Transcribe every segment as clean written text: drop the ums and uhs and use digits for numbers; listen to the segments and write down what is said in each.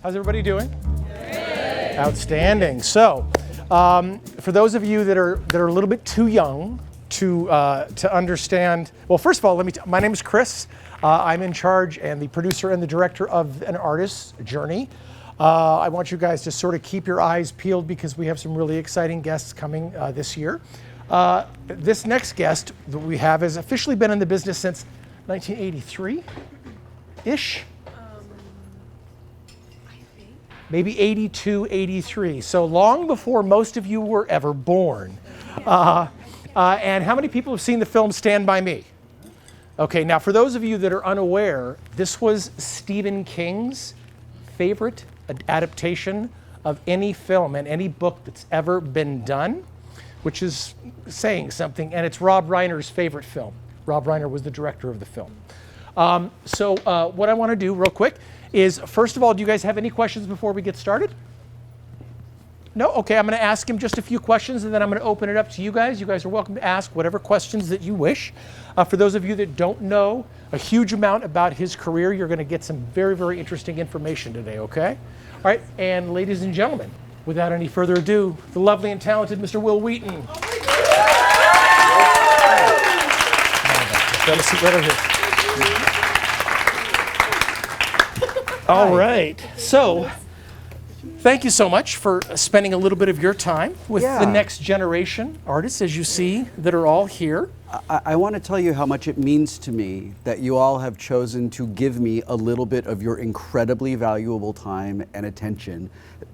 How's everybody doing? Great. Outstanding. So, for those of you that are a little bit too young to understand, well, first of all, my name is Chris. I'm in charge and the producer and the director of An Artist's Journey. I want you guys to sort of keep your eyes peeled because we have some really exciting guests coming this year. This next guest that we have has officially been in the business since 1983-ish. Maybe 82, 83. So long before most of you were ever born. And how many people have seen the film Stand By Me? Okay, now for those of you that are unaware, this was Stephen King's favorite adaptation of any film and any book that's ever been done, which is saying something, and it's Rob Reiner's favorite film. Rob Reiner was the director of the film. So what I want to do real quick is, first of all, do you guys have any questions before we get started? No? Okay, I'm going to ask him just a few questions, and then I'm going to open it up to you guys. You guys are welcome to ask whatever questions that you wish. For those of you that don't know a huge amount about his career, you're going to get some very, very interesting information today, okay? All right, and ladies and gentlemen, without any further ado, the lovely and talented Mr. Will Wheaton. Have a seat right over here. All right, so thank you so much for spending a little bit of your time with the next generation artists, as you see, that are all here. I want to tell you how much it means to me that you all have chosen to give me a little bit of your incredibly valuable time and attention.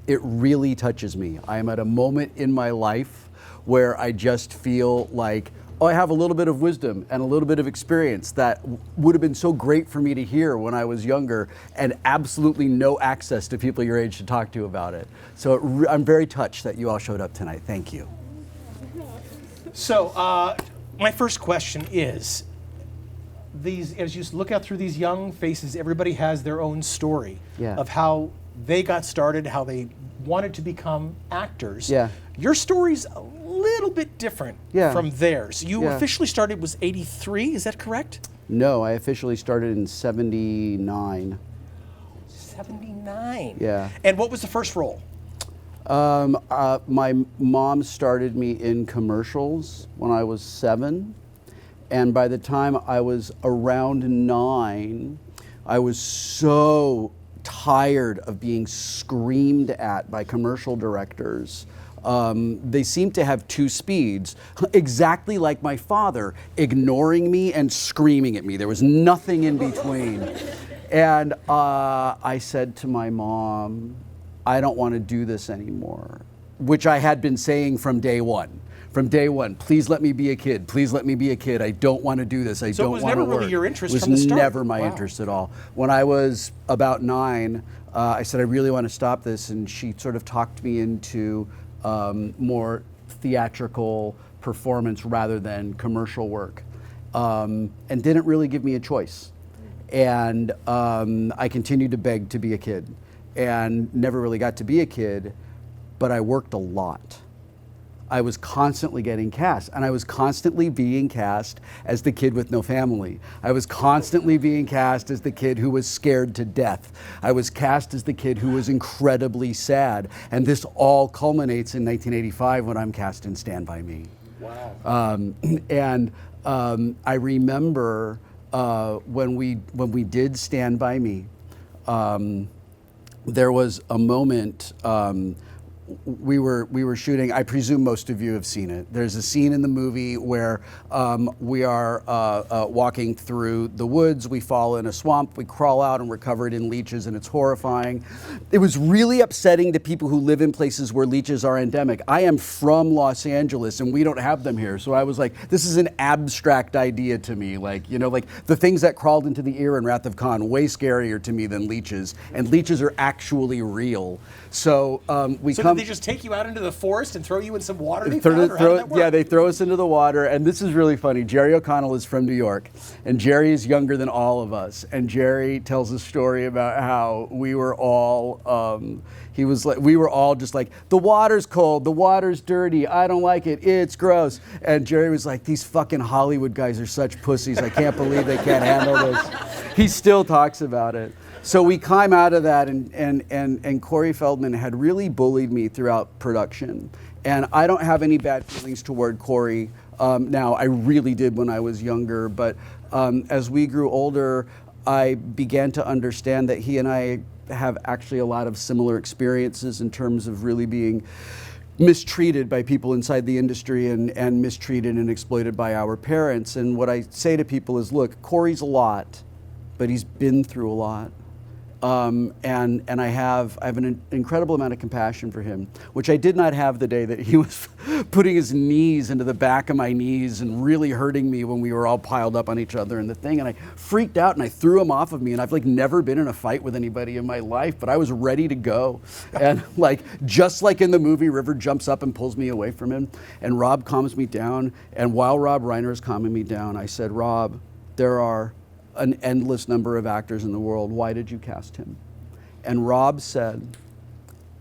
It really touches me. I am at a moment in my life where I just feel like, oh, I have a little bit of wisdom and a little bit of experience that would have been so great for me to hear when I was younger, and absolutely no access to people your age to talk to about it. So I'm very touched that you all showed up tonight. Thank you. So my first question is, as you look out through these young faces, everybody has their own story of how they got started, how they wanted to become actors. Your story's a little bit different from theirs. You officially started was 83, is that correct? No, I officially started in 79. 79? Yeah. And what was the first role? My mom started me in commercials when I was 7. And by the time I was around 9, I was so tired of being screamed at by commercial directors. They seemed to have two speeds, exactly like my father, ignoring me and screaming at me. There was nothing in between. And I said to my mom, I don't want to do this anymore, which I had been saying from day one. From day one, please let me be a kid. Please let me be a kid. I don't want to do this. I don't want to work. So it was never really your interest from the start? It was never my interest at all. When I was about 9, I said, I really want to stop this. And she sort of talked me into more theatrical performance rather than commercial work, and didn't really give me a choice. And I continued to beg to be a kid and never really got to be a kid, but I worked a lot. I was constantly getting cast, and I was constantly being cast as the kid with no family. I was constantly being cast as the kid who was scared to death. I was cast as the kid who was incredibly sad, and this all culminates in 1985 when I'm cast in Stand By Me. Wow. I remember when we did Stand By Me, there was a moment. We were shooting, I presume most of you have seen it. There's a scene in the movie where we are walking through the woods, we fall in a swamp, we crawl out and we're covered in leeches, and it's horrifying. It was really upsetting to people who live in places where leeches are endemic. I am from Los Angeles and we don't have them here. So I was like, this is an abstract idea to me. Like, you know, like the things that crawled into the ear in Wrath of Khan, way scarier to me than leeches. And leeches are actually real. So did they just take you out into the forest and throw you in some water? They throw us into the water, and this is really funny. Jerry O'Connell is from New York, and Jerry is younger than all of us. And Jerry tells a story about how we were all, we were all just like, the water's cold, the water's dirty, I don't like it, it's gross. And Jerry was like, these fucking Hollywood guys are such pussies. I can't believe they can't handle this. He still talks about it. So we climb out of that, and Corey Feldman had really bullied me throughout production. And I don't have any bad feelings toward Corey now. I really did when I was younger, but as we grew older, I began to understand that he and I have actually a lot of similar experiences in terms of really being mistreated by people inside the industry and mistreated and exploited by our parents. And what I say to people is, look, Corey's a lot, but he's been through a lot. And I have an incredible amount of compassion for him, which I did not have the day that he was putting his knees into the back of my knees and really hurting me when we were all piled up on each other in the thing. And I freaked out and I threw him off of me. And I've like never been in a fight with anybody in my life, but I was ready to go. And like, just like in the movie, River jumps up and pulls me away from him. And Rob calms me down. And while Rob Reiner is calming me down, I said, Rob, there are an endless number of actors in the world. Why did you cast him? And Rob said,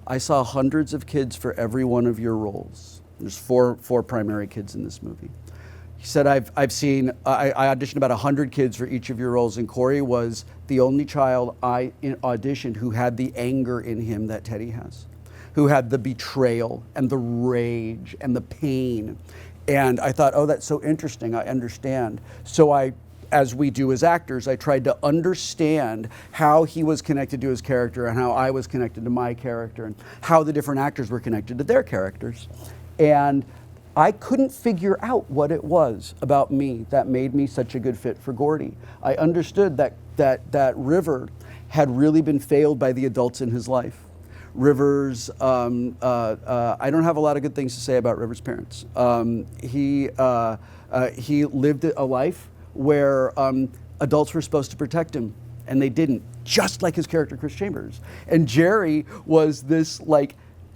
I saw hundreds of kids for every one of your roles. There's four primary kids in this movie. He said, I auditioned about 100 kids for each of your roles, and Corey was the only child I auditioned who had the anger in him that Teddy has, who had the betrayal and the rage and the pain. And I thought, oh, that's so interesting, I understand. So as we do as actors, I tried to understand how he was connected to his character and how I was connected to my character and how the different actors were connected to their characters. And I couldn't figure out what it was about me that made me such a good fit for Gordy. I understood that River had really been failed by the adults in his life. River's, I don't have a lot of good things to say about River's parents. He lived a life where adults were supposed to protect him, and they didn't, just like his character Chris Chambers. And Jerry was this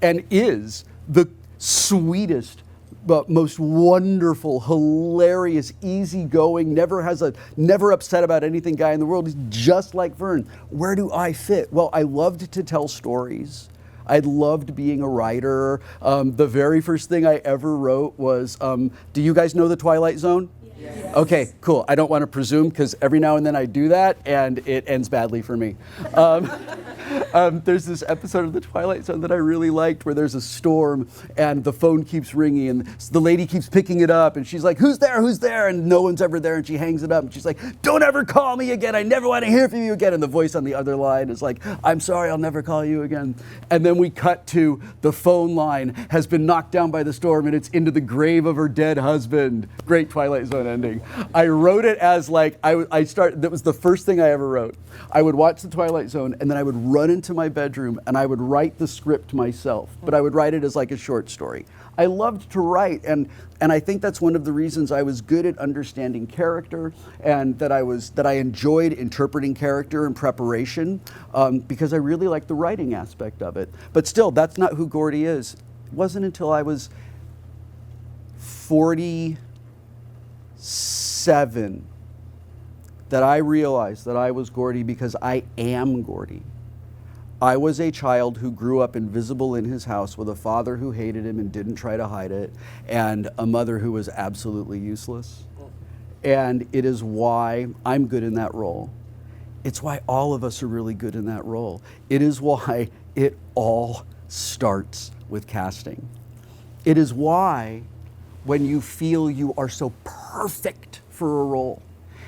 and is the sweetest, but most wonderful, hilarious, easygoing, never upset about anything guy in the world. He's just like Vern. Where do I fit? Well, I loved to tell stories. I loved being a writer. The very first thing I ever wrote was, do you guys know The Twilight Zone? Yes. Okay, cool. I don't want to presume, because every now and then I do that and it ends badly for me. There's this episode of The Twilight Zone that I really liked where there's a storm and the phone keeps ringing and the lady keeps picking it up and she's like, who's there, who's there? And no one's ever there, and she hangs it up and she's like, don't ever call me again. I never want to hear from you again. And the voice on the other line is like, I'm sorry, I'll never call you again. And then we cut to the phone line has been knocked down by the storm and it's into the grave of her dead husband. Great Twilight Zone ending. I wrote it as that was the first thing I ever wrote. I would watch The Twilight Zone and then I would run into my bedroom and I would write the script myself, but I would write it as like a short story. I loved to write, and I think that's one of the reasons I was good at understanding character, and that I enjoyed interpreting character and preparation, because I really liked the writing aspect of it. But still, that's not who Gordy is. It wasn't until I was 47 that I realized that I was Gordy, because I am Gordy. I was a child who grew up invisible in his house with a father who hated him and didn't try to hide it, and a mother who was absolutely useless. And it is why I'm good in that role. It's why all of us are really good in that role. It is why it all starts with casting. It is why when you feel you are so perfect for a role,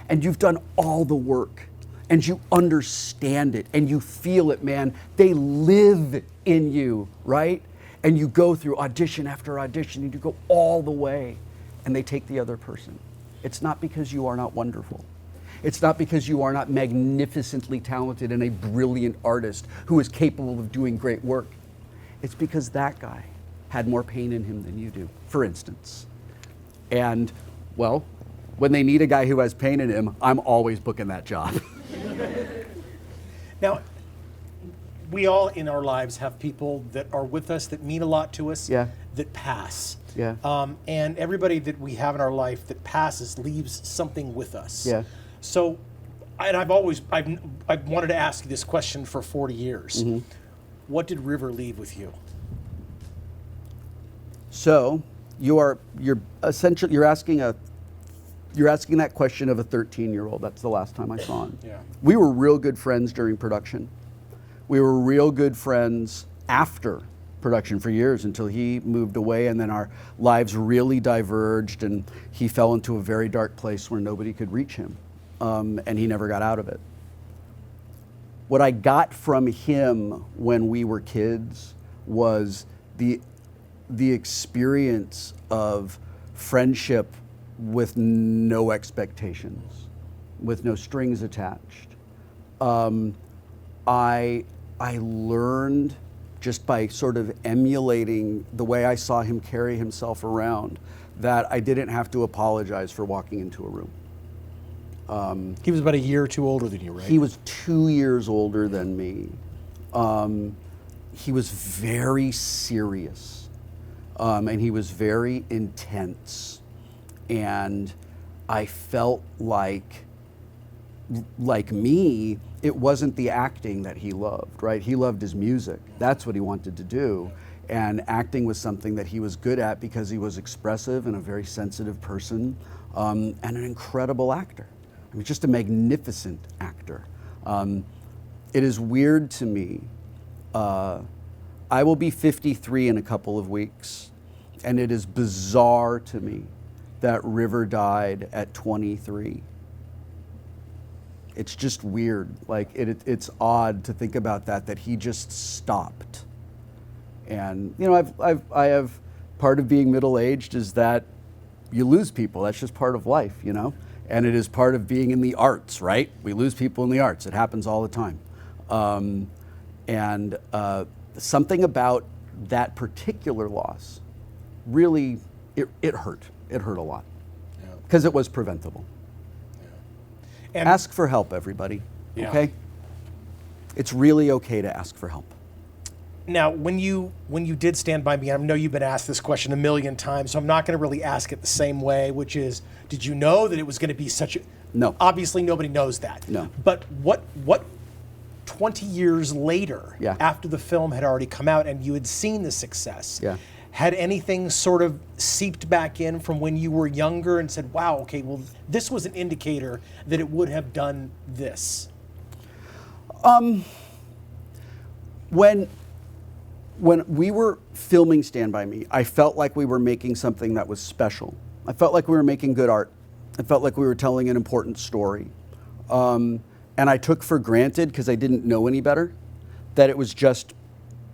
and you've done all the work, and you understand it, and you feel it, man. They live in you, right? And you go through audition after audition, and you go all the way, and they take the other person. It's not because you are not wonderful. It's not because you are not magnificently talented and a brilliant artist who is capable of doing great work. It's because that guy had more pain in him than you do, for instance. And, well, when they need a guy who has pain in him, I'm always booking that job. Now, we all in our lives have people that are with us that mean a lot to us, Yeah. that pass. Yeah. And everybody that we have in our life that passes leaves something with us. Yeah. So, and I've wanted to ask you this question for 40 years. Mm-hmm. What did River leave with you? So, you're essentially asking You're asking that question of a 13-year-old. That's the last time I saw him. Yeah. We were real good friends during production. We were real good friends after production for years until he moved away, and then our lives really diverged, and he fell into a very dark place where nobody could reach him, and he never got out of it. What I got from him when we were kids was the experience of friendship with no expectations, with no strings attached. I learned just by sort of emulating the way I saw him carry himself around that I didn't have to apologize for walking into a room. He was about a year or two older than you, right? He was 2 years older than me. He was very serious, and he was very intense. And I felt like me, it wasn't the acting that he loved, right? He loved his music. That's what he wanted to do. And acting was something that he was good at because he was expressive and a very sensitive person, and an incredible actor. I mean, just a magnificent actor. It is weird to me. I will be 53 in a couple of weeks, and it is bizarre to me that River died at 23. It's just weird. Like it's odd to think about that he just stopped. And you know, I have part of being middle-aged is that you lose people. That's just part of life, you know. And it is part of being in the arts, right? We lose people in the arts. It happens all the time. Something about that particular loss really it hurt. It hurt a lot because it was preventable. And ask for help, everybody. Yeah. Okay? It's really okay to ask for help. Now, when you did Stand By Me, I know you've been asked this question a million times, so I'm not going to really ask it the same way, which is, did you know that it was going to be such a... No. Obviously, nobody knows that. No. But what 20 years later, Yeah. after the film had already come out and you had seen the success, Yeah. had anything sort of seeped back in from when you were younger and said, wow, okay, well, this was an indicator that it would have done this? When we were filming Stand By Me, I felt like we were making something that was special. I felt like we were making good art. I felt like we were telling an important story. And I took for granted, because I didn't know any better, that it was just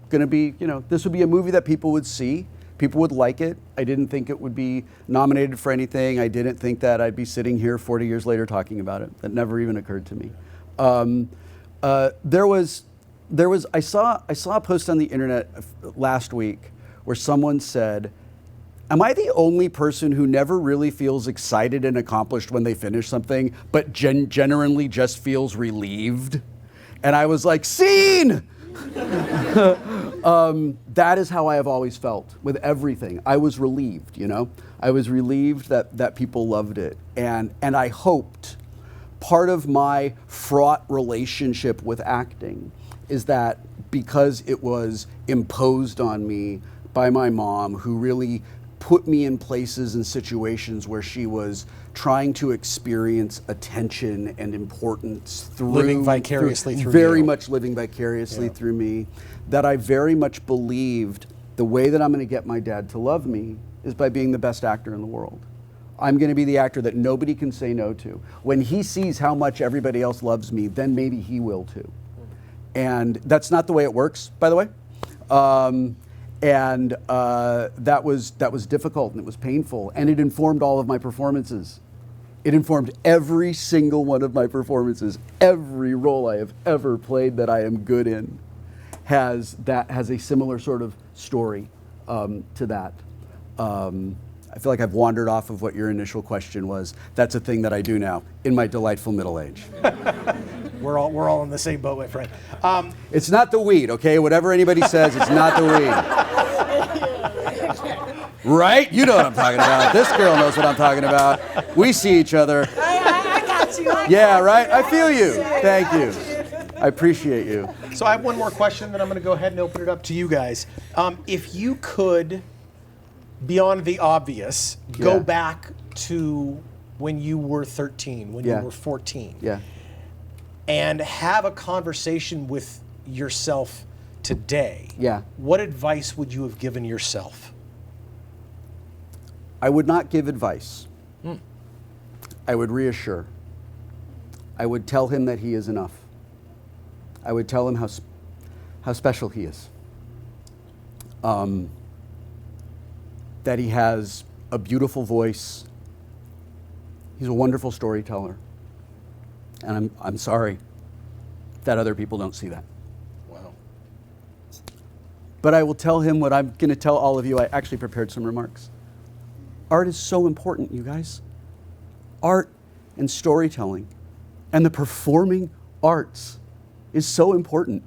going to be, you know, this would be a movie that people would see. People would like it. I didn't think it would be nominated for anything. I didn't think that I'd be sitting here 40 years later talking about it. That never even occurred to me. I saw a post on the internet last week where someone said, am I the only person who never really feels excited and accomplished when they finish something, but genuinely just feels relieved? And I was like, scene! That is how I have always felt with everything. I was relieved, you know? I was relieved that people loved it. And I hoped part of my fraught relationship with acting is that because it was imposed on me by my mom, who really put me in places and situations where she was trying to experience attention and importance through Living vicariously through very you. much living vicariously through me, that I very much believed the way that I'm going to get my dad to love me is by being the best actor in the world. I'm going to be the actor that nobody can say no to. When he sees how much everybody else loves me, then maybe he will too. And that's not the way it works, by the way. That was difficult, and it was painful, and it informed all of my performances. It informed every single one of my performances. Every role I have ever played that I am good in has a similar sort of story to that. I feel like I've wandered off of what your initial question was. That's a thing that I do now in my delightful middle age. We're all in the same boat, my friend. It's not the weed, okay? Whatever anybody says, it's not the weed. Right? You know what I'm talking about. This girl knows what I'm talking about. We see each other. I got you. Yeah, right? I feel you. Thank you. I appreciate you. So I have one more question, then I'm going to go ahead and open it up to you guys. If you could, beyond the obvious, go Yeah. back to when you were 13, when you were 14, Yeah. and have a conversation with yourself today, what advice would you have given yourself? I would not give advice. I would reassure. I would tell him that he is enough. I would tell him how special he is. That he has a beautiful voice. He's a wonderful storyteller. And I'm sorry that other people don't see that. Wow. But I will tell him what I'm going to tell all of you. I actually prepared some remarks. Art is so important, you guys. Art and storytelling and the performing arts is so important.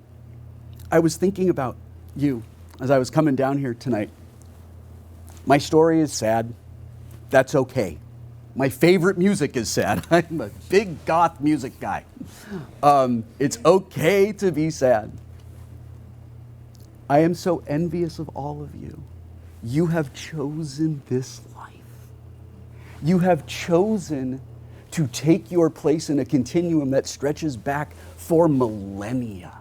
I was thinking about you as I was coming down here tonight. My story is sad. That's okay. My favorite music is sad. I'm a big goth music guy. It's okay to be sad. I am so envious of all of you. You have chosen this life. You have chosen to take your place in a continuum that stretches back for millennia.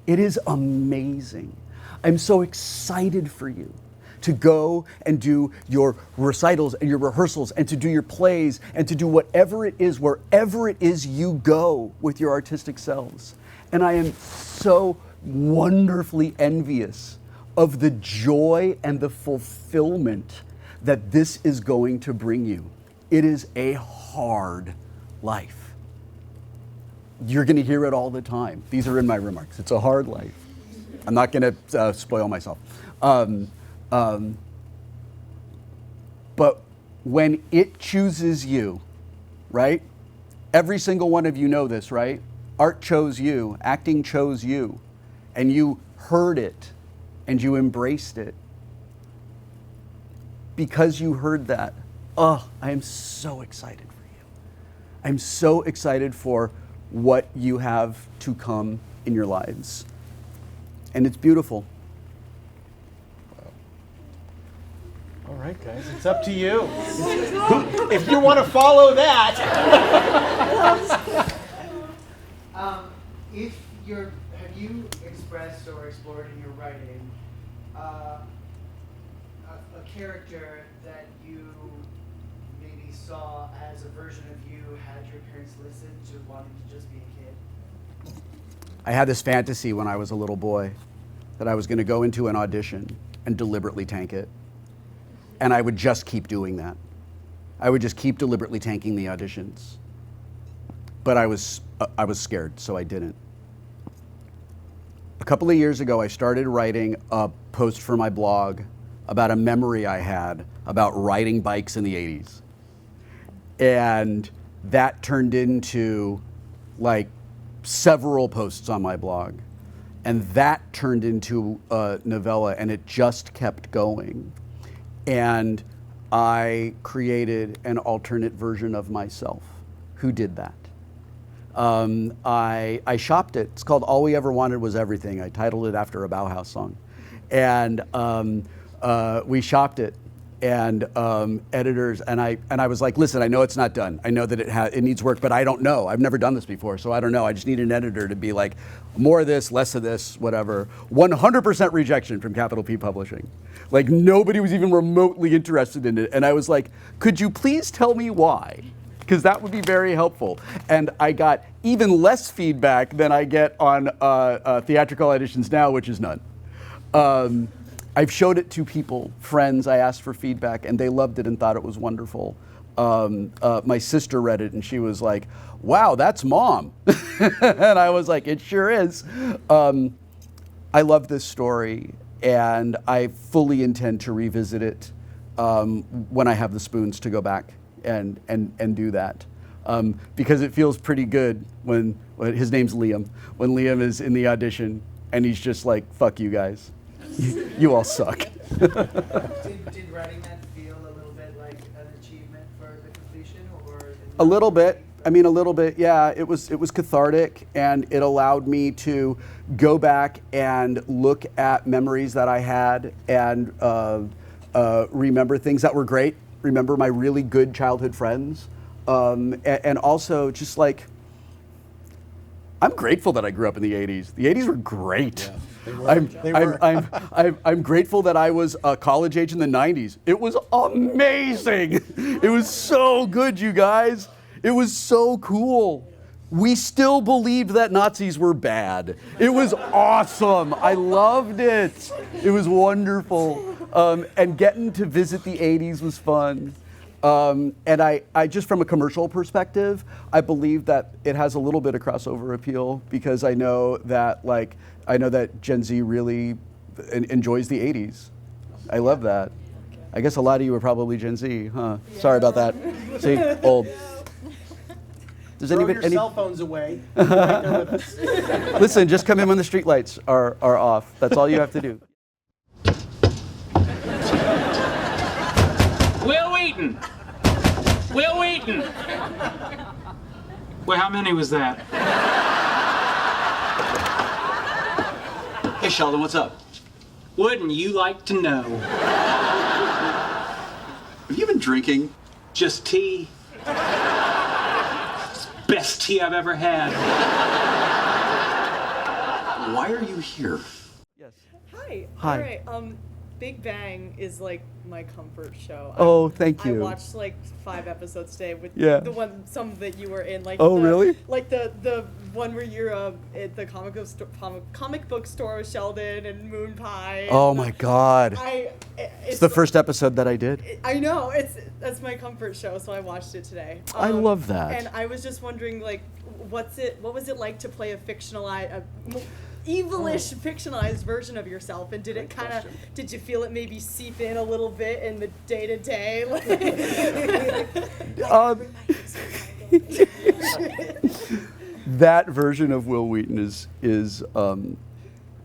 It is amazing. I'm so excited for you to go and do your recitals and your rehearsals and to do your plays and to do whatever it is, wherever it is you go with your artistic selves. And I am so wonderfully envious of the joy and the fulfillment that this is going to bring you. It is a hard life. You're going to hear it all the time. These are in my remarks. It's a hard life. I'm not going to spoil myself. But when it chooses you, right? Every single one of you know this, right? Art chose you, acting chose you, and you heard it and you embraced it. Because you heard that, I am so excited for you. I'm so excited for what you have to come in your lives. And it's beautiful. All right, guys, it's up to you. If you want to follow that. Have you expressed or explored in your writing a character that you maybe saw as a version of you had your parents listened to wanting to just be a kid? I had this fantasy when I was a little boy that I was going to go into an audition and deliberately tank it. And I would just keep doing that. I would just keep deliberately tanking the auditions. But I was scared, so I didn't. A couple of years ago, I started writing a post for my blog about a memory I had about riding bikes in the 80s. And that turned into like several posts on my blog. And that turned into a novella, and it just kept going. And I created an alternate version of myself who did that. I shopped it. It's called All We Ever Wanted Was Everything. I titled it after a Bauhaus song. And we shopped it. And editors, and I was like, listen, I know it's not done. I know that it needs work, but I don't know. I've never done this before, so I don't know. I just need an editor to be like, more of this, less of this, whatever. 100% rejection from Capital P Publishing. Like, nobody was even remotely interested in it. And I was like, could you please tell me why? Because that would be very helpful. And I got even less feedback than I get on theatrical auditions now, which is none. I've showed it to people, friends. I asked for feedback, and they loved it and thought it was wonderful. My sister read it, and she was like, wow, that's Mom. And I was like, it sure is. I love this story, and I fully intend to revisit it when I have the spoons to go back and do that. Because it feels pretty good when his name's Liam, when Liam is in the audition, and he's just like, fuck you guys. You all suck. Did writing that feel a little bit like an achievement for the completion, or a little bit? I mean, a little bit. Yeah, it was cathartic, and it allowed me to go back and look at memories that I had and remember things that were great. Remember my really good childhood friends. and also just like, I'm grateful that I grew up in the 80s. The 80s were great. I'm grateful that I was college age in the 90s. It was amazing. It was so good, you guys. It was so cool. We still believed that Nazis were bad. It was awesome. I loved it. It was wonderful. And getting to visit the 80s was fun. And I just from a commercial perspective, I believe that it has a little bit of crossover appeal because I know that Gen Z really enjoys the 80s. I love that. I guess a lot of you are probably Gen Z, huh? Yeah. Sorry about that. See, old. Does Throw your cell phones away. Listen, just come in when the streetlights are off. That's all you have to do. Wheaton. Will Wheaton. Well, how many was that? Hey, Sheldon, what's up? Wouldn't you like to know? Have you been drinking? Just tea. Best tea I've ever had. Why are you here? Yes. Hi. Hi. All right. Big Bang is like my comfort show. Oh, thank you. I watched like 5 episodes today with some that you were in. Like really? Like the one where you're at the comic book store with Sheldon and Moon Pie. Oh my God. It's the first episode that I did. I know that's my comfort show, so I watched it today. I love that. And I was just wondering, like, what was it like to play a fictionalized, evilish fictionalized version of yourself, and did you feel it maybe seep in a little bit in the day-to-day? That version of Will Wheaton is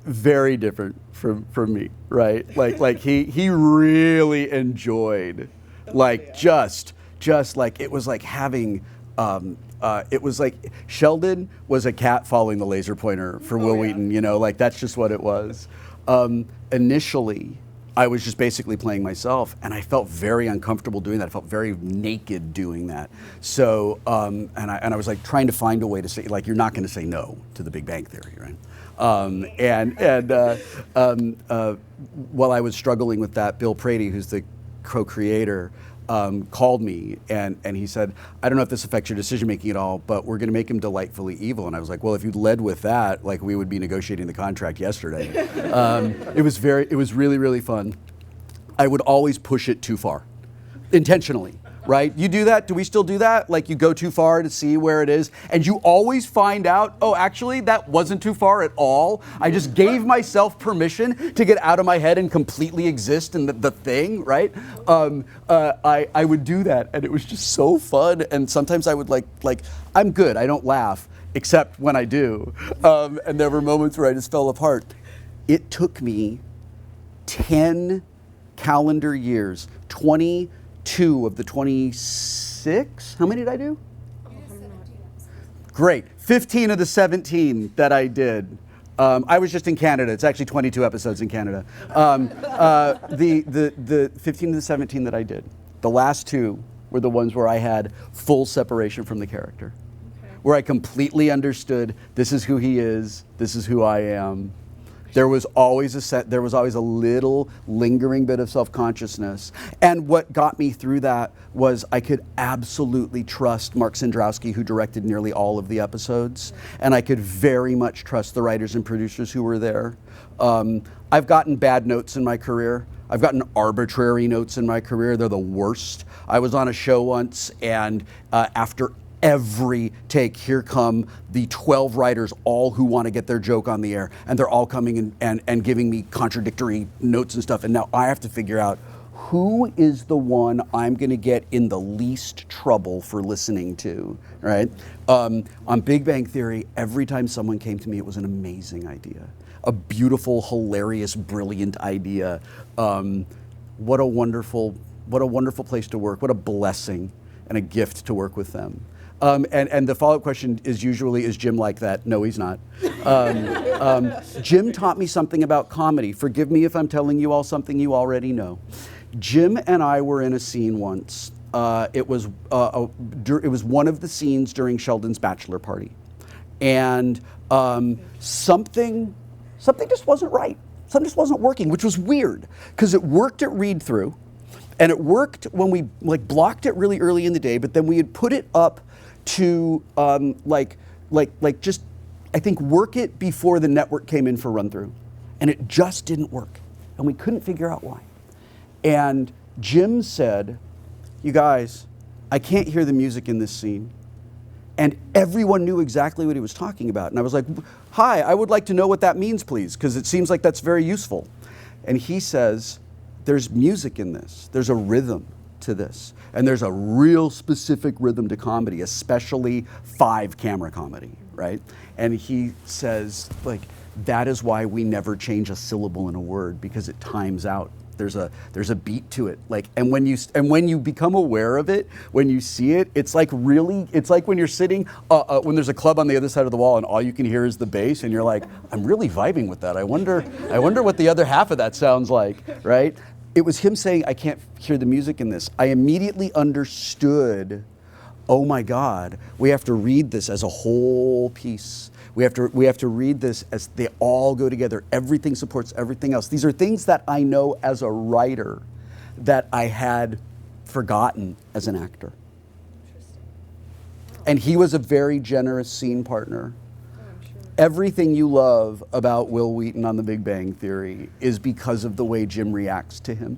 very different from me, right? Like he really enjoyed, like just like it was like having. It was like Sheldon was a cat following the laser pointer for Will Wheaton, like that's just what it was. Initially, I was just basically playing myself, and I felt very uncomfortable doing that. I felt very naked doing that. So, and I was like trying to find a way to say, like, you're not going to say no to the Big Bang Theory, right? While I was struggling with that, Bill Prady, who's the co-creator, called me and he said, I don't know if this affects your decision making at all, but we're going to make him delightfully evil. And I was like, well, if you'd led with that, like we would be negotiating the contract yesterday. It was really, really fun. I would always push it too far, intentionally. Right? You do that? Do we still do that? Like you go too far to see where it is, and you always find out, oh, actually, that wasn't too far at all. I just gave myself permission to get out of my head and completely exist in the thing, right? I would do that, and it was just so fun. And sometimes I would like I'm good. I don't laugh, except when I do. And there were moments where I just fell apart. It took me 10 calendar years, 22 of the 26. How many did I do? Great. 15 of the 17 that I did. I was just in Canada. It's actually 22 episodes in Canada. The 15 of the 17 that I did. The last 2 were the ones where I had full separation from the character. Okay. Where I completely understood, this is who he is, this is who I am. There was always a little lingering bit of self-consciousness. And what got me through that was I could absolutely trust Mark Sandrowski, who directed nearly all of the episodes. And I could very much trust the writers and producers who were there. I've gotten bad notes in my career. I've gotten arbitrary notes in my career. They're the worst. I was on a show once, and after every take, here come the 12 writers, all who want to get their joke on the air, and they're all coming in and giving me contradictory notes and stuff. And now I have to figure out who is the one I'm going to get in the least trouble for listening to, right? On Big Bang Theory, every time someone came to me, it was an amazing idea, a beautiful, hilarious, brilliant idea. What a wonderful place to work. What a blessing and a gift to work with them. And the follow-up question is usually, is Jim like that? No, he's not. Jim taught me something about comedy. Forgive me if I'm telling you all something you already know. Jim and I were in a scene once it was one of the scenes during Sheldon's bachelor party, and something just wasn't right. Something just wasn't working, which was weird because it worked at read through, and it worked when we like blocked it really early in the day. But then we had put it up to just I think work it before the network came in for run through, and it just didn't work, and we couldn't figure out why. And Jim said, "You guys, I can't hear the music in this scene." And everyone knew exactly what he was talking about. And I was like, "Hi, I would like to know what that means, please, because it seems like that's very useful." And he says, "There's music in this. There's a rhythm to this. And there's a real specific rhythm to comedy, especially 5-camera comedy, right?" And he says, like, that is why we never change a syllable in a word, because it times out. There's a beat to it, like, and when you become aware of it, when you see it, it's like when you're sitting when there's a club on the other side of the wall and all you can hear is the bass, and you're like, I'm really vibing with that. I wonder what the other half of that sounds like, right? It was him saying, I can't hear the music in this. I immediately understood, oh my God, we have to read this as a whole piece. We have to read this as they all go together. Everything supports everything else. These are things that I know as a writer that I had forgotten as an actor. Interesting. Wow. And he was a very generous scene partner. Oh, I'm sure. Everything you love about Will Wheaton on The Big Bang Theory is because of the way Jim reacts to him.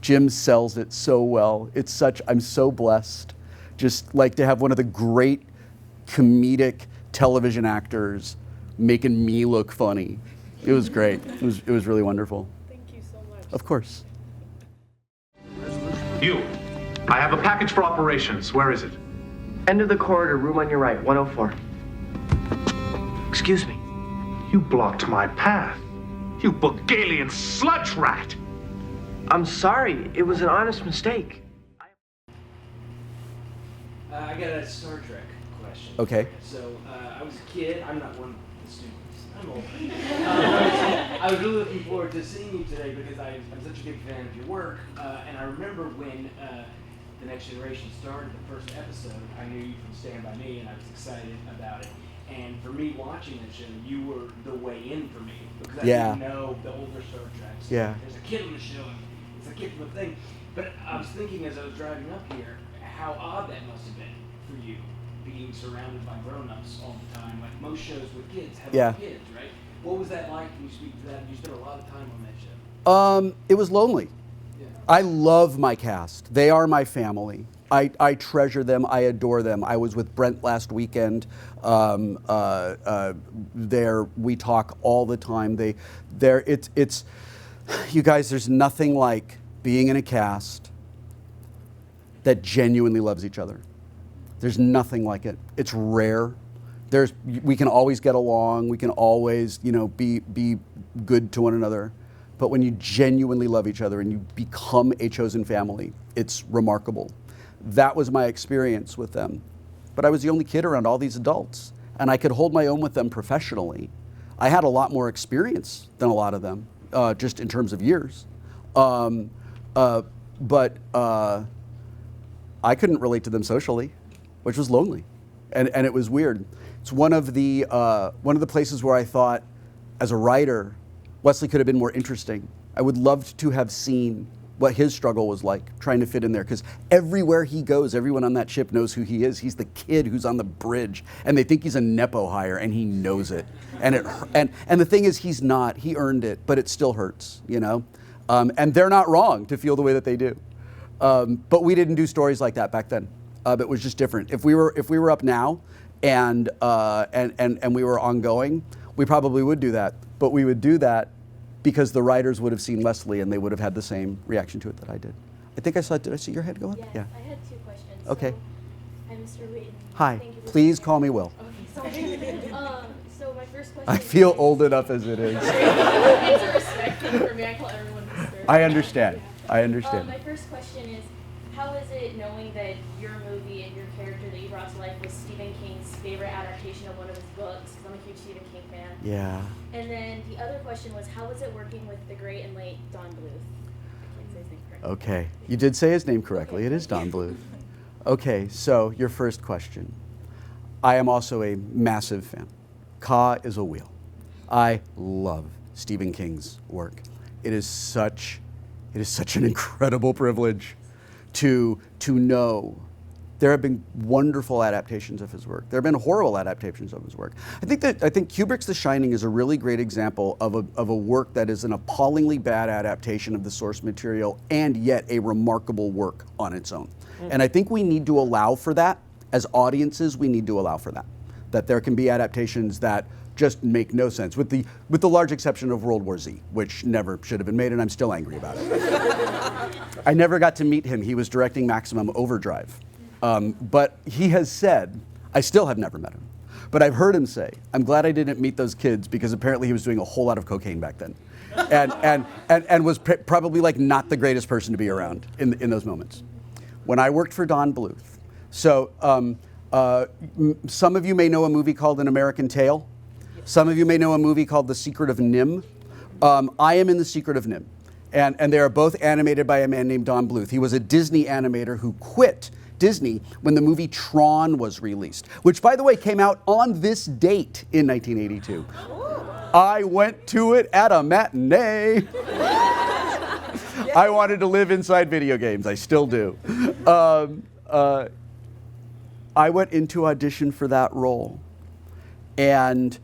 Jim sells it so well. I'm so blessed just like to have one of the great comedic television actors making me look funny. It was great. It was really wonderful. Thank you so much. Of course. You. I have a package for operations. Where is it? End of the corridor, room on your right, 104. Excuse me. You blocked my path. You Bulgarian sludge rat! I'm sorry. It was an honest mistake. I got a Star Trek question. Okay. So I was a kid. I'm not one of the students. I'm old. I was really looking forward to seeing you today because I'm such a big fan of your work. And I remember when The Next Generation started, the first episode, I knew you from Stand By Me, and I was excited about it. And for me watching that show, you were the way in for me because I didn't know the older Star Treks. Yeah. There's a kid on the show. It's a kid from the thing. But I was thinking as I was driving up here, how odd that must have been for you, being surrounded by grown-ups all the time. Like most shows with kids have kids, right? What was that like? Can you speak to that? You spent a lot of time on that show. It was lonely. Yeah. I love my cast. They are my family. I treasure them. I adore them. I was with Brent last weekend. There we talk all the time. It's you guys. There's nothing like being in a cast that genuinely loves each other. There's nothing like it. It's rare. We can always get along. We can always, be good to one another. But when you genuinely love each other and you become a chosen family, it's remarkable. That was my experience with them. But I was the only kid around all these adults, and I could hold my own with them professionally. I had a lot more experience than a lot of them, just in terms of years. But I couldn't relate to them socially, which was lonely, and it was weird. It's one of the places where I thought, as a writer, Wesley could have been more interesting. I would love to have seen what his struggle was like trying to fit in there, because everywhere he goes, everyone on that ship knows who he is. He's the kid who's on the bridge, and they think he's a Nepo hire, and he knows it. And the thing is, he's not. He earned it, but it still hurts, And they're not wrong to feel the way that they do. But we didn't do stories like that back then. It was just different. If we were up now, and we were ongoing, we probably would do that. But we would do that because the writers would have seen Leslie and they would have had the same reaction to it that I did. I think did I see your head go up? Yes, Yeah. I had 2 questions. Okay. So, hi, Mr. Wheaton. Hi. Thank you for Please being call me here. Will. Okay, sorry. So my first question I feel is, old enough as it is. It's a respect thing for me. I call everyone Mr. I understand. I understand. My first question is, how is it knowing that your movie and your character that you brought to life was Stephen King's favorite adaptation of one of his books? Because I'm a huge Stephen King fan. Yeah. And then the other question was, how was it working with the great and late Don Bluth? I can't say his name correctly. Okay, you did say his name correctly. It is Don Bluth. Okay, so your first question. I am also a massive fan. Ka is a wheel. I love Stephen King's work. It is such an incredible privilege to know. There have been wonderful adaptations of his work. There have been horrible adaptations of his work. I think Kubrick's The Shining is a really great example of a work that is an appallingly bad adaptation of the source material and yet a remarkable work on its own. And I think we need to allow for that. As audiences, we need to allow for that. That there can be adaptations that just make no sense, with the large exception of World War Z, which never should have been made, and I'm still angry about it. I never got to meet him. He was directing Maximum Overdrive. But he has said, I still have never met him, but I've heard him say, I'm glad I didn't meet those kids because apparently he was doing a whole lot of cocaine back then. And was probably like not the greatest person to be around in those moments. When I worked for Don Bluth, so some of you may know a movie called An American Tail. Some of you may know a movie called The Secret of Nim. I am in The Secret of Nim. And they are both animated by a man named Don Bluth. He was a Disney animator who quit Disney when the movie Tron was released, which, by the way, came out on this date in 1982. I went to it at a matinee. I wanted to live inside video games. I still do. I went into audition for that role, and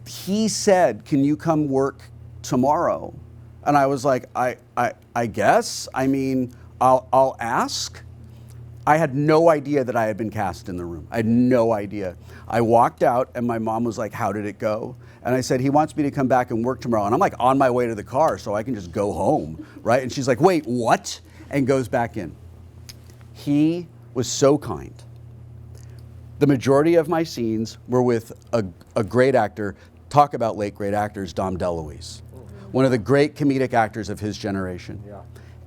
he said, "Can you come work tomorrow?" And I was like, I guess. I mean, I'll ask. I had no idea that I had been cast in the room. I had no idea. I walked out and my mom was like, "How did it go?" And I said, "He wants me to come back and work tomorrow." And I'm like on my way to the car so I can just go home, right? And she's like, "Wait, what?" And goes back in. He was so kind. The majority of my scenes were with a great actor. Talk about late great actors, Dom DeLuise. One of the great comedic actors of his generation. Yeah.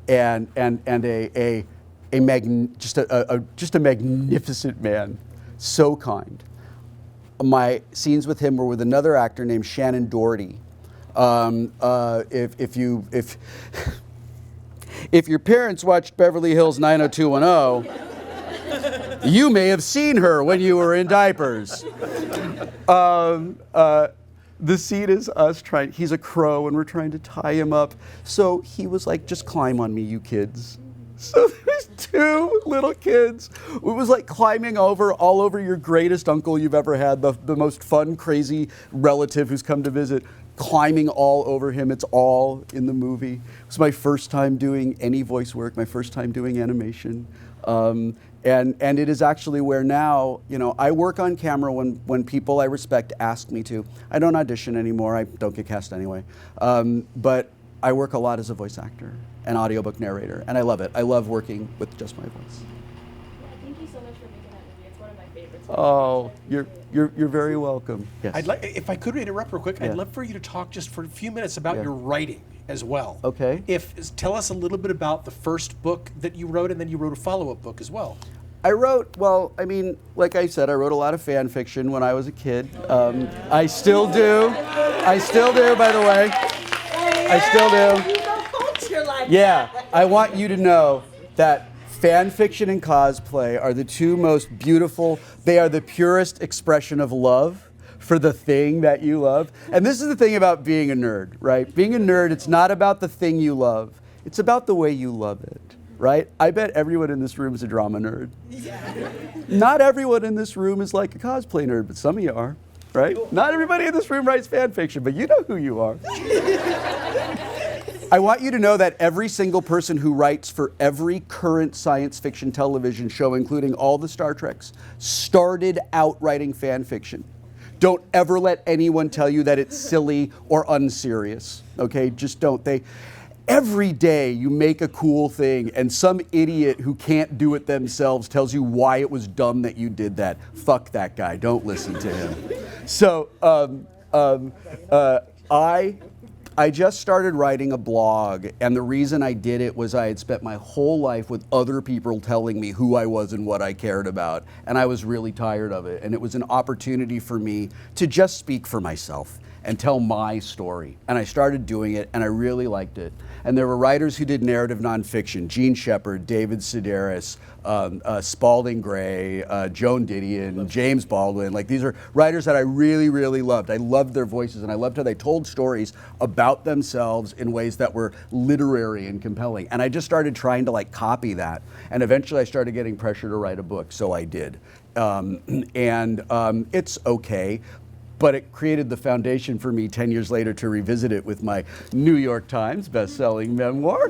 And just a magnificent man, so kind. My scenes with him were with another actor named Shannon Doherty. If your parents watched Beverly Hills 90210, you may have seen her when you were in diapers. The scene is us trying, he's a crow and we're trying to tie him up. So he was like, "Just climb on me, you kids." So there's two little kids. It was like climbing all over your greatest uncle you've ever had, the most fun, crazy relative who's come to visit, climbing all over him. It's all in the movie. It was my first time doing any voice work, my first time doing animation. And it is actually where now, I work on camera when people I respect ask me to. I don't audition anymore. I don't get cast anyway. But I work a lot as a voice actor and audiobook narrator, and I love it. I love working with just my voice. Yeah, thank you so much for making that movie. It's one of my favorites. Oh, you're very welcome. Yes. If I could interrupt real quick, I'd love for you to talk just for a few minutes about your writing as well. Okay. Tell us a little bit about the first book that you wrote, and then you wrote a follow-up book as well. I wrote, like I said, I wrote a lot of fan fiction when I was a kid. I still do. By the way. I still do. Yeah, I want you to know that fan fiction and cosplay are the two most beautiful, they are the purest expression of love for the thing that you love. And this is the thing about being a nerd, right? Being a nerd, it's not about the thing you love. It's about the way you love it, right? I bet everyone in this room is a drama nerd. Yeah. Not everyone in this room is like a cosplay nerd, but some of you are, right? Not everybody in this room writes fan fiction, but you know who you are. I want you to know that every single person who writes for every current science fiction television show, including all the Star Treks, started out writing fan fiction. Don't ever let anyone tell you that it's silly or unserious, okay? Just don't. Every day you make a cool thing and some idiot who can't do it themselves tells you why it was dumb that you did that. Fuck that guy. Don't listen to him. So I just started writing a blog, and the reason I did it was I had spent my whole life with other people telling me who I was and what I cared about, and I was really tired of it. And it was an opportunity for me to just speak for myself and tell my story. And I started doing it, and I really liked it. And there were writers who did narrative nonfiction: Gene Shepard, David Sedaris, Spalding Gray, Joan Didion, James Baldwin. Like, these are writers that I really, really loved. I loved their voices, and I loved how they told stories about themselves in ways that were literary and compelling. And I just started trying to like copy that. And eventually I started getting pressure to write a book, so I did. It's okay. But it created the foundation for me 10 years later to revisit it with my New York Times best-selling memoir.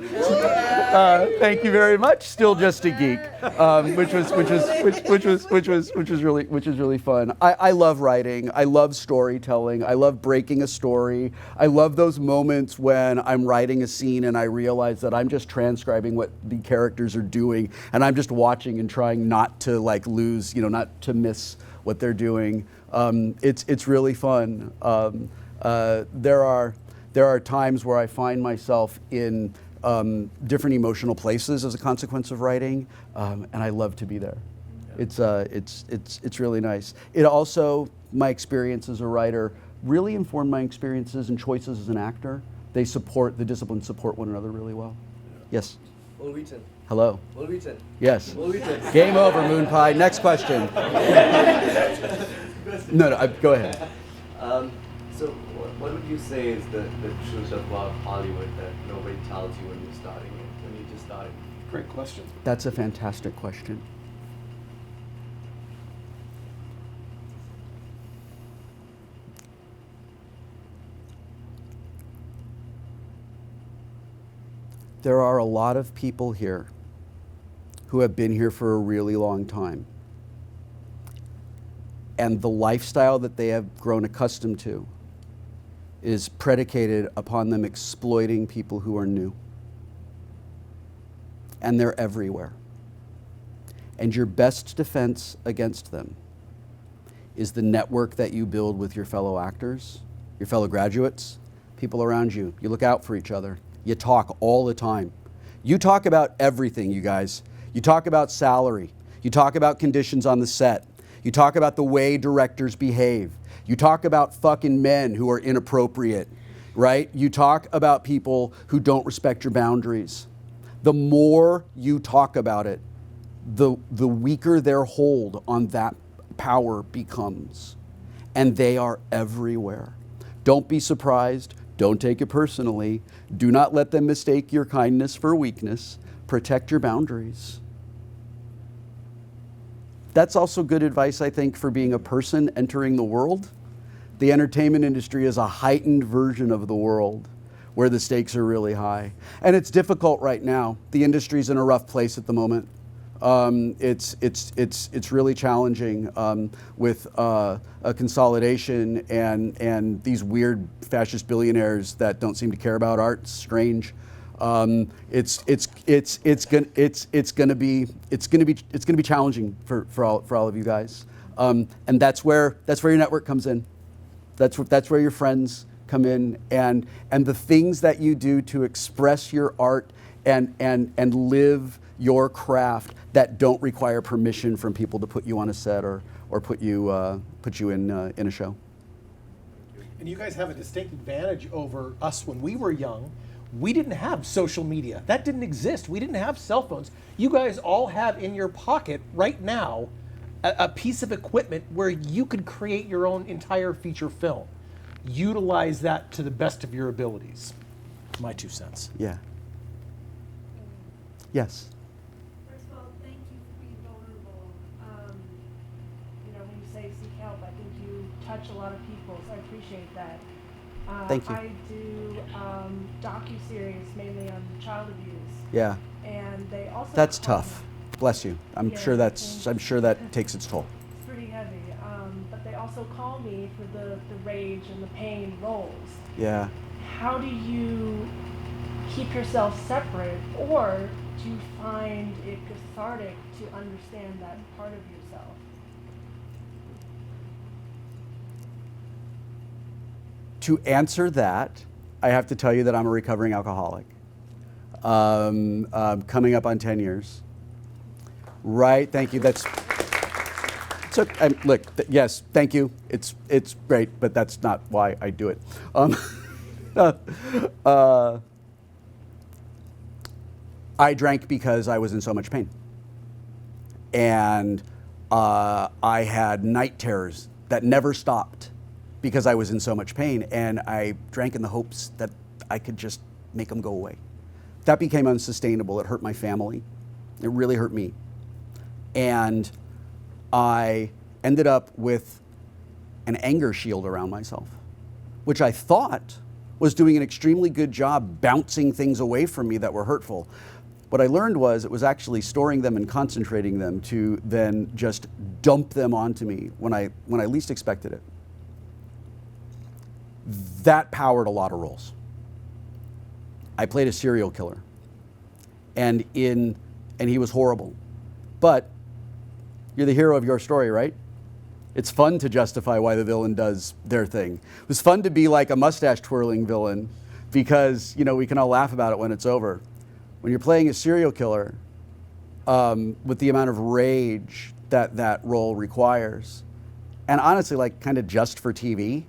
Thank you very much. Still Just a Geek, which was really fun. I love writing. I love storytelling. I love breaking a story. I love those moments when I'm writing a scene and I realize that I'm just transcribing what the characters are doing, and I'm just watching and trying not to like lose, not to miss what they're doing. It's really fun. There are times where I find myself in different emotional places as a consequence of writing, and I love to be there. It's really nice. It also, my experience as a writer really informed my experiences and choices as an actor. The disciplines support one another really well. Yes. Wheaton. Hello. Wheaton. Yes. Wheaton. Game over, Moon Pie. Next question. No, go ahead. So what would you say is the truth about Hollywood that nobody tells you when you're starting it, when you just started? Great question. That's a fantastic question. There are a lot of people here who have been here for a really long time. And the lifestyle that they have grown accustomed to is predicated upon them exploiting people who are new. And they're everywhere. And your best defense against them is the network that you build with your fellow actors, your fellow graduates, people around you. You look out for each other. You talk all the time. You talk about everything, you guys. You talk about salary. You talk about conditions on the set. You talk about the way directors behave. You talk about fucking men who are inappropriate, right? You talk about people who don't respect your boundaries. The more you talk about it, the weaker their hold on that power becomes. And they are everywhere. Don't be surprised. Don't take it personally. Do not let them mistake your kindness for weakness. Protect your boundaries. That's also good advice, I think, for being a person entering the world. The entertainment industry is a heightened version of the world where the stakes are really high. And it's difficult right now. The industry's in a rough place at the moment. It's really challenging with a consolidation and these weird fascist billionaires that don't seem to care about art. It's strange. It's gonna be challenging for all of you guys. And that's where your network comes in. That's where your friends come in, and the things that you do to express your art and live your craft that don't require permission from people to put you on a set or put you in a show. And you guys have a distinct advantage over us when we were young. We didn't have social media. That didn't exist. We didn't have cell phones. You guys all have in your pocket right now a piece of equipment where you could create your own entire feature film. Utilize that to the best of your abilities. My 2 cents. Yeah. Yes. First of all, thank you for being vulnerable. When you say seek help, I think you touch a lot of people, so I appreciate that. Thank you. I do docu-series mainly on child abuse. Yeah. And they also That's tough. Bless you. I'm Yeah, sure that takes its toll. It's pretty heavy. But they also call me for the rage and the pain roles. Yeah. How do you keep yourself separate, or do you find it cathartic to understand that part of yourself? To answer that, I have to tell you that I'm a recovering alcoholic. Coming up on 10 years. Right, thank you. So look, yes, thank you. It's great, but that's not why I do it. I drank because I was in so much pain, and I had night terrors that never stopped because I was in so much pain, and I drank in the hopes that I could just make them go away. That became unsustainable. It hurt my family. It really hurt me. And I ended up with an anger shield around myself, which I thought was doing an extremely good job bouncing things away from me that were hurtful. What I learned was it was actually storing them and concentrating them to then just dump them onto me when I least expected it. That powered a lot of roles. I played a serial killer, and he was horrible. But you're the hero of your story, right? It's fun to justify why the villain does their thing. It was fun to be like a mustache twirling villain because, we can all laugh about it when it's over. When you're playing a serial killer, with the amount of rage that role requires, and honestly, like kind of just for TV,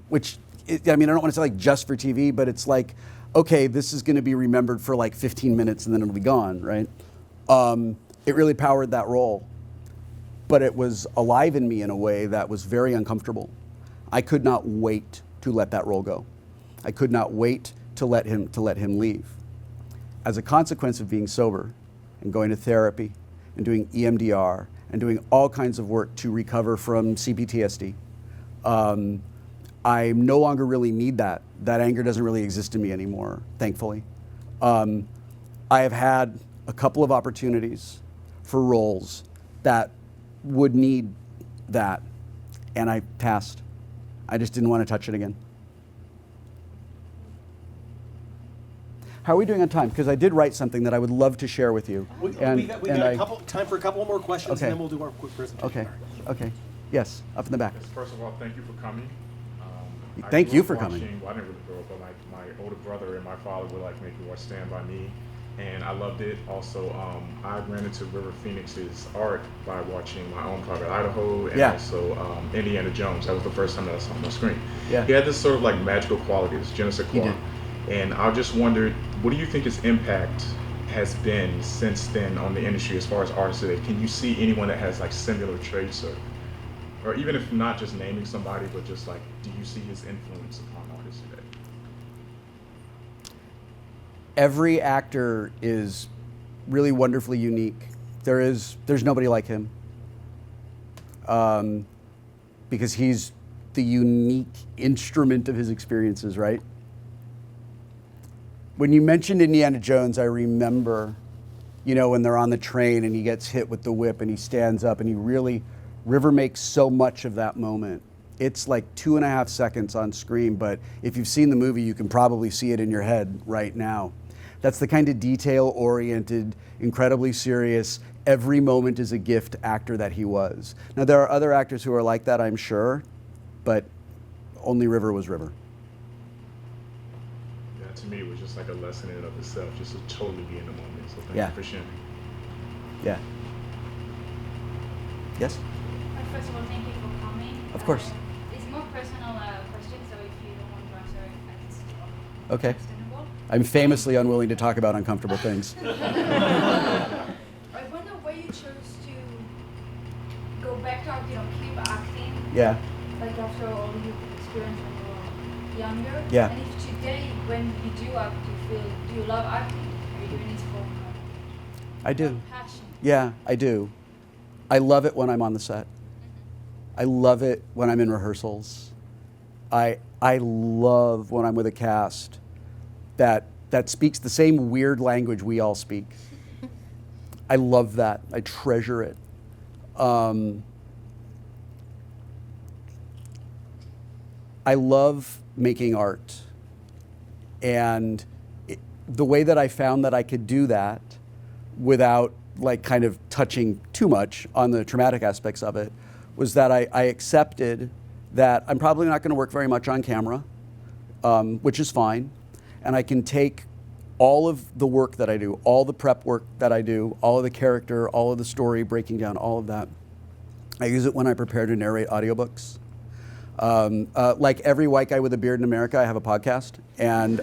which, I don't want to say like just for TV, but it's like, okay, this is going to be remembered for like 15 minutes and then it'll be gone, right? It really powered that role. But it was alive in me in a way that was very uncomfortable. I could not wait to let that role go. I could not wait to let him leave. As a consequence of being sober and going to therapy and doing EMDR and doing all kinds of work to recover from CPTSD, I no longer really need that. That anger doesn't really exist in me anymore, thankfully. I have had a couple of opportunities for roles that would need that, and I passed. I just didn't want to touch it again. How are we doing on time? Because I did write something that I would love to share with you. We got time for a couple more questions, okay. And then we'll do our quick presentation. Okay. Yes, up in the back. First of all, thank you for coming. Thank you for coming. Well, I didn't really grow up, but like my older brother and my father would like make me watch Stand By Me, and I loved it. Also, I ran into River Phoenix's art by watching My Own Private Idaho, and also Indiana Jones. That was the first time that I saw him on screen. Yeah. He had this sort of like magical quality, this je ne sais quoi. And I just wondered, what do you think his impact has been since then on the industry as far as artists today? Can you see anyone that has like similar traits, or even if not just naming somebody, but just like, do you see his influence upon artists today? Every actor is really wonderfully unique. There's nobody like him, because he's the unique instrument of his experiences, right? When you mentioned Indiana Jones, I remember, when they're on the train and he gets hit with the whip and he stands up and River makes so much of that moment. It's like 2.5 seconds on screen, but if you've seen the movie, you can probably see it in your head right now. That's the kind of detail-oriented, incredibly serious, every moment is a gift actor that he was. Now, there are other actors who are like that, I'm sure, but only River was River. To me, it was just like a lesson in and of itself, just to totally be in the moment. So thank you for sharing. Yeah. Yes? First of all, thank you for coming. Of course. It's more personal question, so if you don't want to answer it, it's okay. understandable. I'm famously unwilling to talk about uncomfortable things. I wonder why you chose to go back to keep acting. Yeah. Like after all you experienced when you were younger. Yeah. And if today, when you do act, do you love acting? Are you doing it for I do. passion? Yeah, I do. I love it when I'm on the set. I love it when I'm in rehearsals. I love when I'm with a cast that speaks the same weird language we all speak. I love that. I treasure it. I love making art. And the way that I found that I could do that without like kind of touching too much on the traumatic aspects of it was that I accepted that I'm probably not going to work very much on camera, which is fine. And I can take all of the work that I do, all the prep work that I do, all of the character, all of the story breaking down, all of that. I use it when I prepare to narrate audiobooks. Like every white guy with a beard in America, I have a podcast, and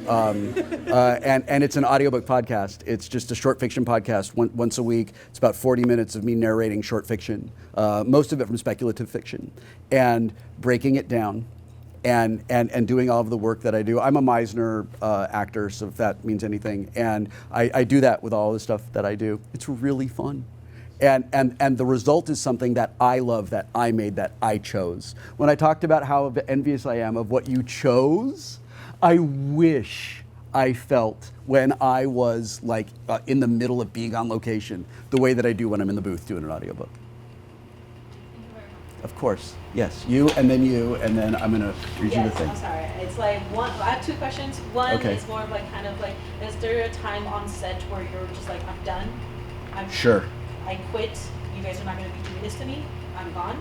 it's an audiobook podcast. It's just a short fiction podcast once a week. It's about 40 minutes of me narrating short fiction, most of it from speculative fiction, and breaking it down, and doing all of the work that I do. I'm a Meisner actor, so if that means anything, and I do that with all the stuff that I do. It's really fun. And the result is something that I love, that I made, that I chose. When I talked about how envious I am of what you chose, I wish I felt when I was like in the middle of being on location, the way that I do when I'm in the booth doing an audiobook. Of course, yes. You, and then I'm gonna read you the thing. I'm sorry. It's like one. I have two questions. One Okay. is more of like kind of like, is there a time on set where you're just like, I'm done? Sure. I quit. You guys are not going to be doing this to me. I'm gone.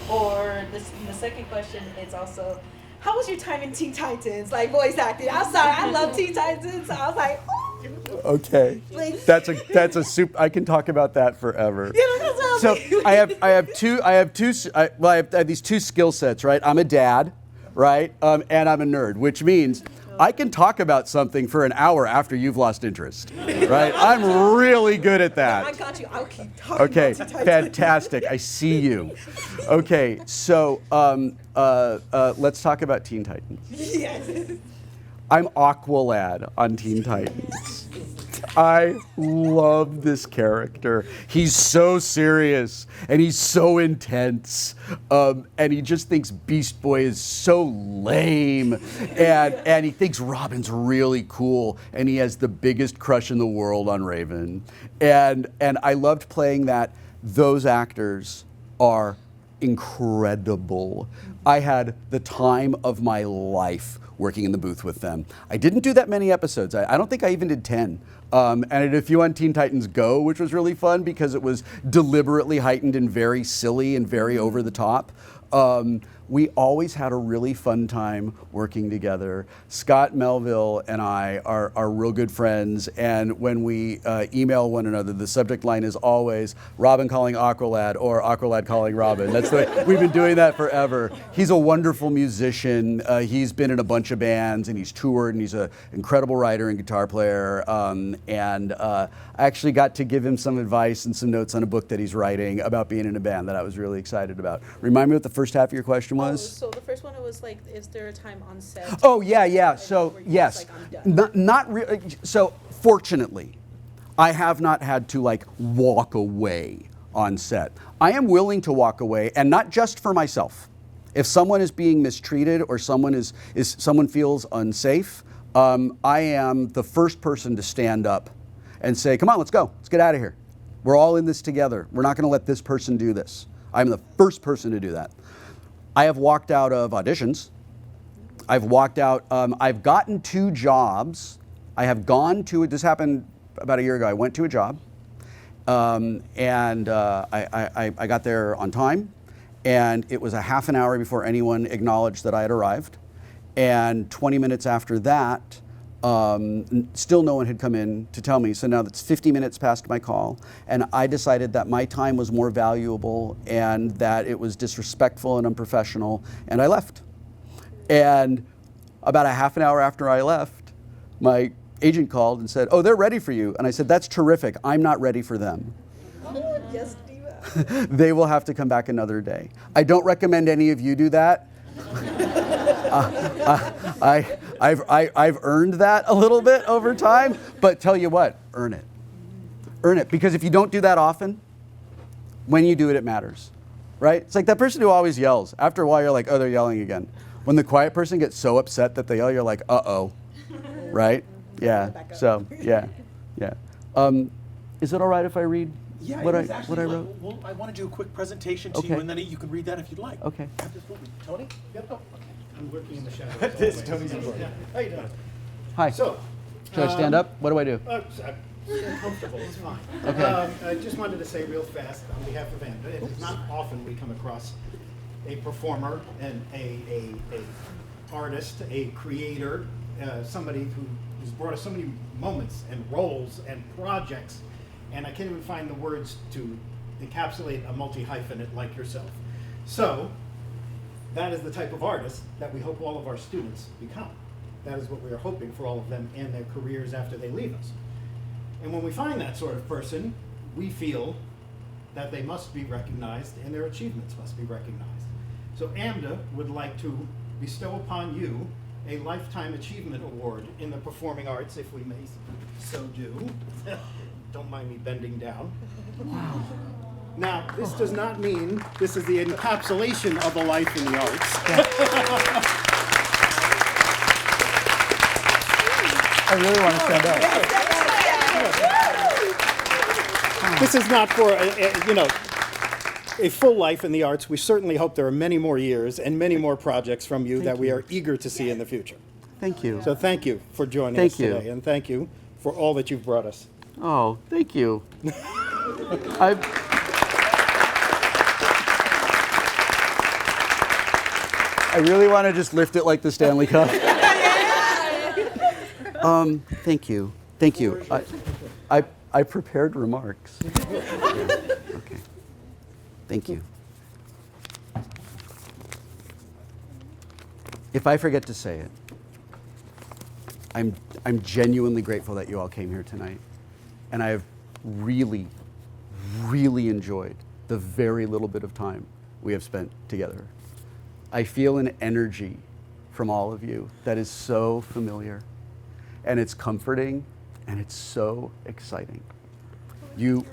Or the second question is also, how was your time in Teen Titans? Like voice acting. I'm sorry. I love Teen Titans. So I was like, oh. Okay. Like- That's a soup. I can talk about that forever. You know, that's what I'm So saying. I have these two skill sets, right? I'm a dad, right? And I'm a nerd, which means I can talk about something for an hour after you've lost interest, right? I'm really good at that. I got you. I'll keep talking Okay, about Teen Titans. fantastic. I see you. Okay, so let's talk about Teen Titans. Yes. I'm Aqualad on Teen Titans. I love this character. He's so serious and he's so intense, and he just thinks Beast Boy is so lame, and he thinks Robin's really cool, and he has the biggest crush in the world on Raven, and I loved playing that. Those actors are incredible. I had the time of my life working in the booth with them. I didn't do that many episodes. I don't think I even did 10. And I did a few on Teen Titans Go, which was really fun because it was deliberately heightened and very silly and very over the top. We always had a really fun time working together. Scott Melville and I are real good friends, and when we email one another, the subject line is always Robin calling Aqualad or Aqualad calling Robin. That's the way we've been doing that forever. He's a wonderful musician. He's been in a bunch of bands, and he's toured, and he's an incredible writer and guitar player. I actually got to give him some advice and some notes on a book that he's writing about being in a band that I was really excited about. Remind me what the first half of your question was. So the first one, it was like, is there a time on set? Oh yeah. So yes, not really. So fortunately, I have not had to like walk away on set. I am willing to walk away, and not just for myself. If someone is being mistreated or someone someone feels unsafe, I am the first person to stand up and say, "Come on, let's go. Let's get out of here. We're all in this together. We're not going to let this person do this." I'm the first person to do that. I have walked out of auditions. I've walked out, I've gotten 2 jobs. I have gone to, this happened about a year ago. I went to a job, I got there on time, and it was a half an hour before anyone acknowledged that I had arrived. And 20 minutes after that, still no one had come in to tell me. So now that's 50 minutes past my call, and I decided that my time was more valuable and that it was disrespectful and unprofessional, and I left. And about a half an hour after I left, my agent called and said, "Oh, they're ready for you." And I said, "That's terrific. I'm not ready for them." Oh, yes, Diva. They will have to come back another day. I don't recommend any of you do that. I've earned that a little bit over time, but tell you what, earn it. Earn it, because if you don't do that often, when you do it, it matters, right? It's like that person who always yells. After a while, you're like, oh, they're yelling again. When the quiet person gets so upset that they yell, you're like, uh-oh, right? Yeah, so, yeah. Is it all right if I read what I wrote? Well, I want to do a quick presentation to Okay. you, and then you can read that if you'd like. Okay. Absolutely. Tony? Yep. Oh, okay. I'm working in the shadows. This is always. Tony's Yeah. How you doing? Hi. So, Should I stand up? What do I do? Stand comfortable. It's fine. Okay. I just wanted to say real fast on behalf of Ann. It is not often we come across a performer and a artist, a creator, somebody who's brought us so many moments and roles and projects, and I can't even find the words to encapsulate a multi-hyphenate like yourself. So that is the type of artist that we hope all of our students become. That is what we are hoping for all of them in their careers after they leave us. And when we find that sort of person, we feel that they must be recognized and their achievements must be recognized. So AMDA would like to bestow upon you a Lifetime Achievement Award in the performing arts, if we may so do. Don't mind me bending down. Wow. Now, this does not mean this is the encapsulation of a life in the arts. I really want to stand up. This is not for a full life in the arts. We certainly hope there are many more years and many more projects from you that we are eager to see in the future. Thank you. So thank you for joining us today, and thank you for all that you've brought us. Oh, thank you. I really want to just lift it like the Stanley Cup. Thank you. Thank you. I prepared remarks. Okay. Thank you. If I forget to say it, I'm genuinely grateful that you all came here tonight. And I have really, really enjoyed the very little bit of time we have spent together. I feel an energy from all of you that is so familiar, and it's comforting, and it's so exciting. You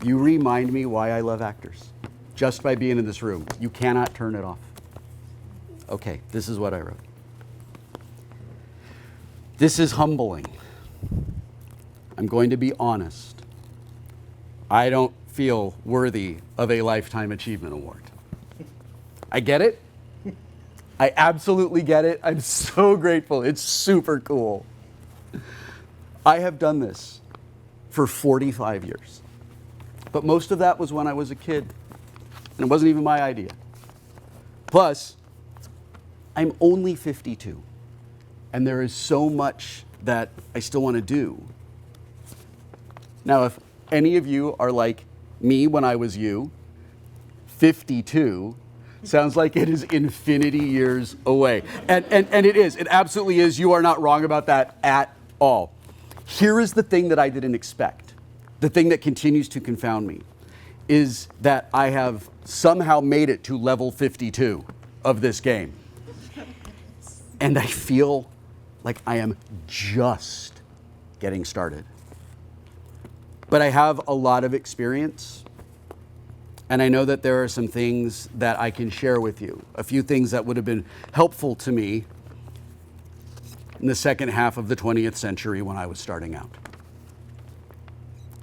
remind me why I love actors, just by being in this room. You cannot turn it off. Okay, this is what I wrote. This is humbling. I'm going to be honest. I don't feel worthy of a Lifetime Achievement Award. I get it. I absolutely get it. I'm so grateful. It's super cool. I have done this for 45 years. But most of that was when I was a kid. And it wasn't even my idea. Plus, I'm only 52. And there is so much that I still want to do. Now, if any of you are like me when I was you, 52 sounds like it is infinity years away. And it is. It absolutely is. You are not wrong about that at all. Here is the thing that I didn't expect. The thing that continues to confound me is that I have somehow made it to level 52 of this game. And I feel like I am just getting started. But I have a lot of experience, and I know that there are some things that I can share with you, a few things that would have been helpful to me in the second half of the 20th century when I was starting out.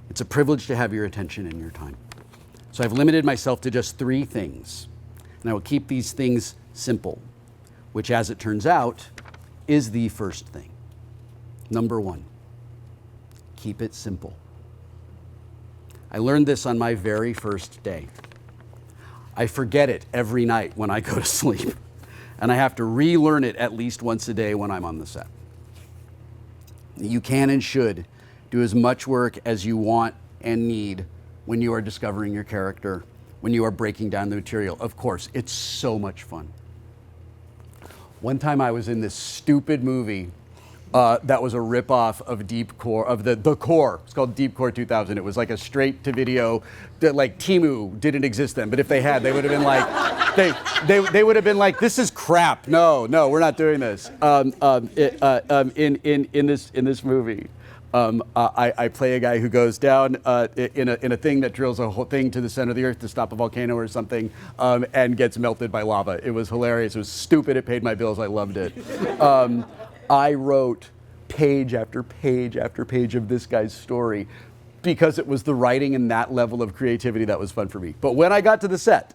It's a privilege to have your attention and your time. So I've limited myself to just 3 things, and I will keep these things simple, which, as it turns out, is the first thing. Number 1, keep it simple. I learned this on my very first day. I forget it every night when I go to sleep, and I have to relearn it at least once a day when I'm on the set. You can and should do as much work as you want and need when you are discovering your character, when you are breaking down the material. Of course, it's so much fun. One time I was in this stupid movie that was a ripoff of Deep Core, of the Core. It's called Deep Core 2000. It was like a straight to video, that like Temu didn't exist then, but if they had, they would have been like, they would have been like, this is crap. No, we're not doing this. In this movie, I play a guy who goes down in a thing that drills a whole thing to the center of the earth to stop a volcano or something, and gets melted by lava. It was hilarious. It was stupid. It paid my bills. I loved it. I wrote page after page after page of this guy's story because it was the writing and that level of creativity that was fun for me. But when I got to the set,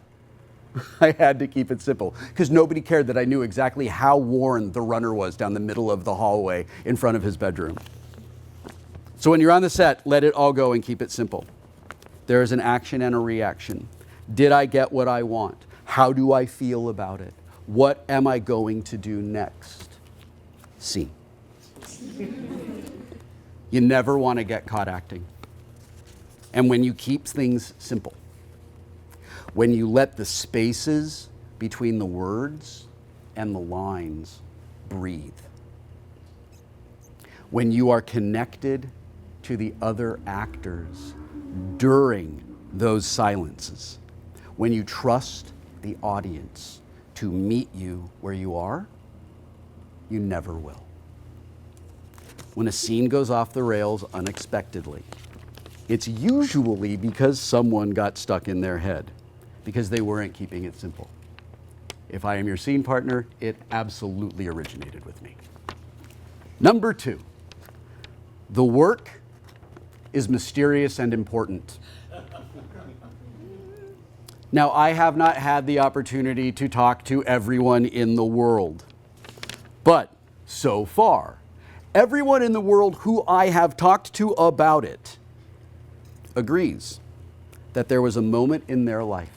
I had to keep it simple because nobody cared that I knew exactly how worn the runner was down the middle of the hallway in front of his bedroom. So when you're on the set, let it all go and keep it simple. There is an action and a reaction. Did I get what I want? How do I feel about it? What am I going to do next? Scene. You never want to get caught acting. And when you keep things simple, when you let the spaces between the words and the lines breathe, when you are connected to the other actors during those silences, when you trust the audience to meet you where you are, you never will. When a scene goes off the rails unexpectedly, it's usually because someone got stuck in their head, because they weren't keeping it simple. If I am your scene partner, it absolutely originated with me. Number 2, the work is mysterious and important. Now, I have not had the opportunity to talk to everyone in the world, but so far, everyone in the world who I have talked to about it agrees that there was a moment in their life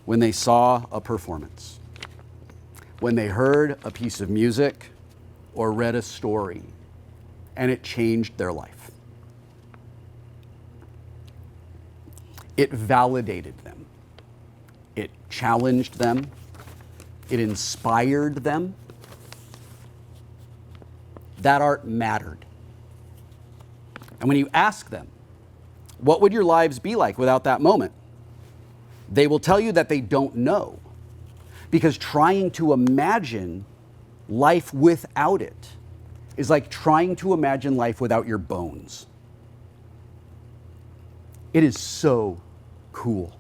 when they saw a performance, when they heard a piece of music or read a story, and it changed their life. It validated them. It challenged them. It inspired them. That art mattered. And when you ask them, what would your lives be like without that moment? They will tell you that they don't know, because trying to imagine life without it is like trying to imagine life without your bones. It is so cool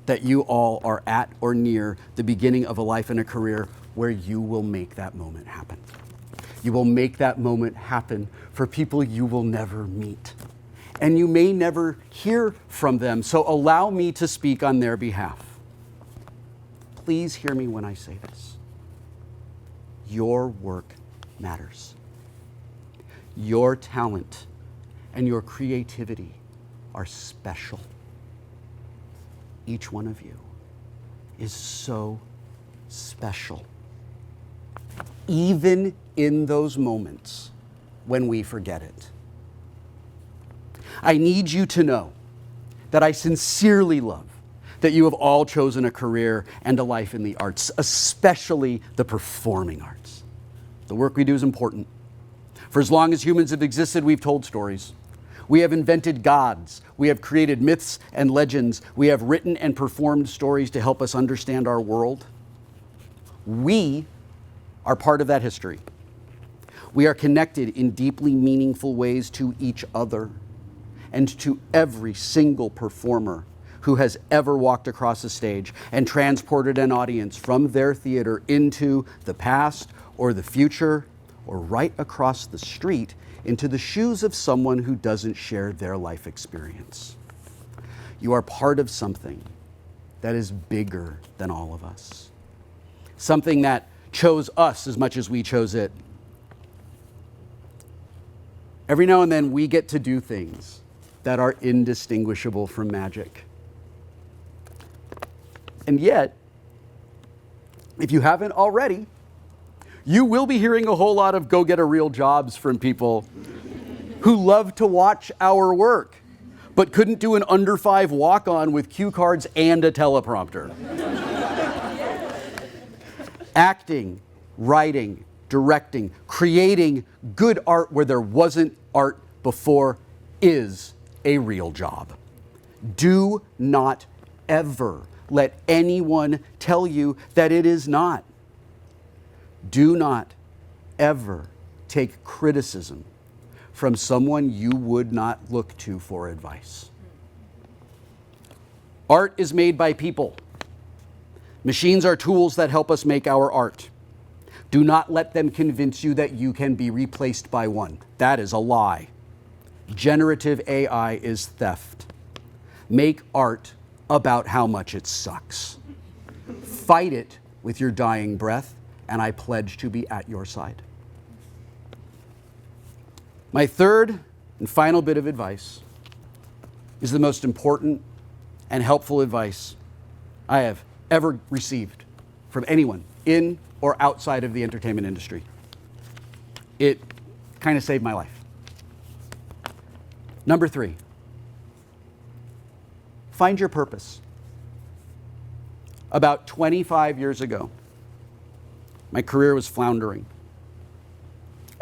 that you all are at or near the beginning of a life and a career where you will make that moment happen. You will make that moment happen for people you will never meet. And you may never hear from them, so allow me to speak on their behalf. Please hear me when I say this. Your work matters. Your talent and your creativity are special. Each one of you is so special. Even in those moments when we forget it. I need you to know that I sincerely love that you have all chosen a career and a life in the arts, especially the performing arts. The work we do is important. For as long as humans have existed, we've told stories. We have invented gods. We have created myths and legends. We have written and performed stories to help us understand our world. We are part of that history. We are connected in deeply meaningful ways to each other and to every single performer who has ever walked across a stage and transported an audience from their theater into the past or the future, or right across the street into the shoes of someone who doesn't share their life experience. You are part of something that is bigger than all of us. Something that chose us as much as we chose it. Every now and then we get to do things that are indistinguishable from magic. And yet, if you haven't already, you will be hearing a whole lot of go get a real jobs from people who love to watch our work, but couldn't do an under 5 walk-on with cue cards and a teleprompter. Acting, writing, directing, creating good art where there wasn't art before is a real job. Do not ever let anyone tell you that it is not. Do not ever take criticism from someone you would not look to for advice. Art is made by people. Machines are tools that help us make our art. Do not let them convince you that you can be replaced by one. That is a lie. Generative AI is theft. Make art about how much it sucks. Fight it with your dying breath, and I pledge to be at your side. My third and final bit of advice is the most important and helpful advice I have ever received from anyone in or outside of the entertainment industry. It kind of saved my life. Number 3, find your purpose. About 25 years ago, my career was floundering.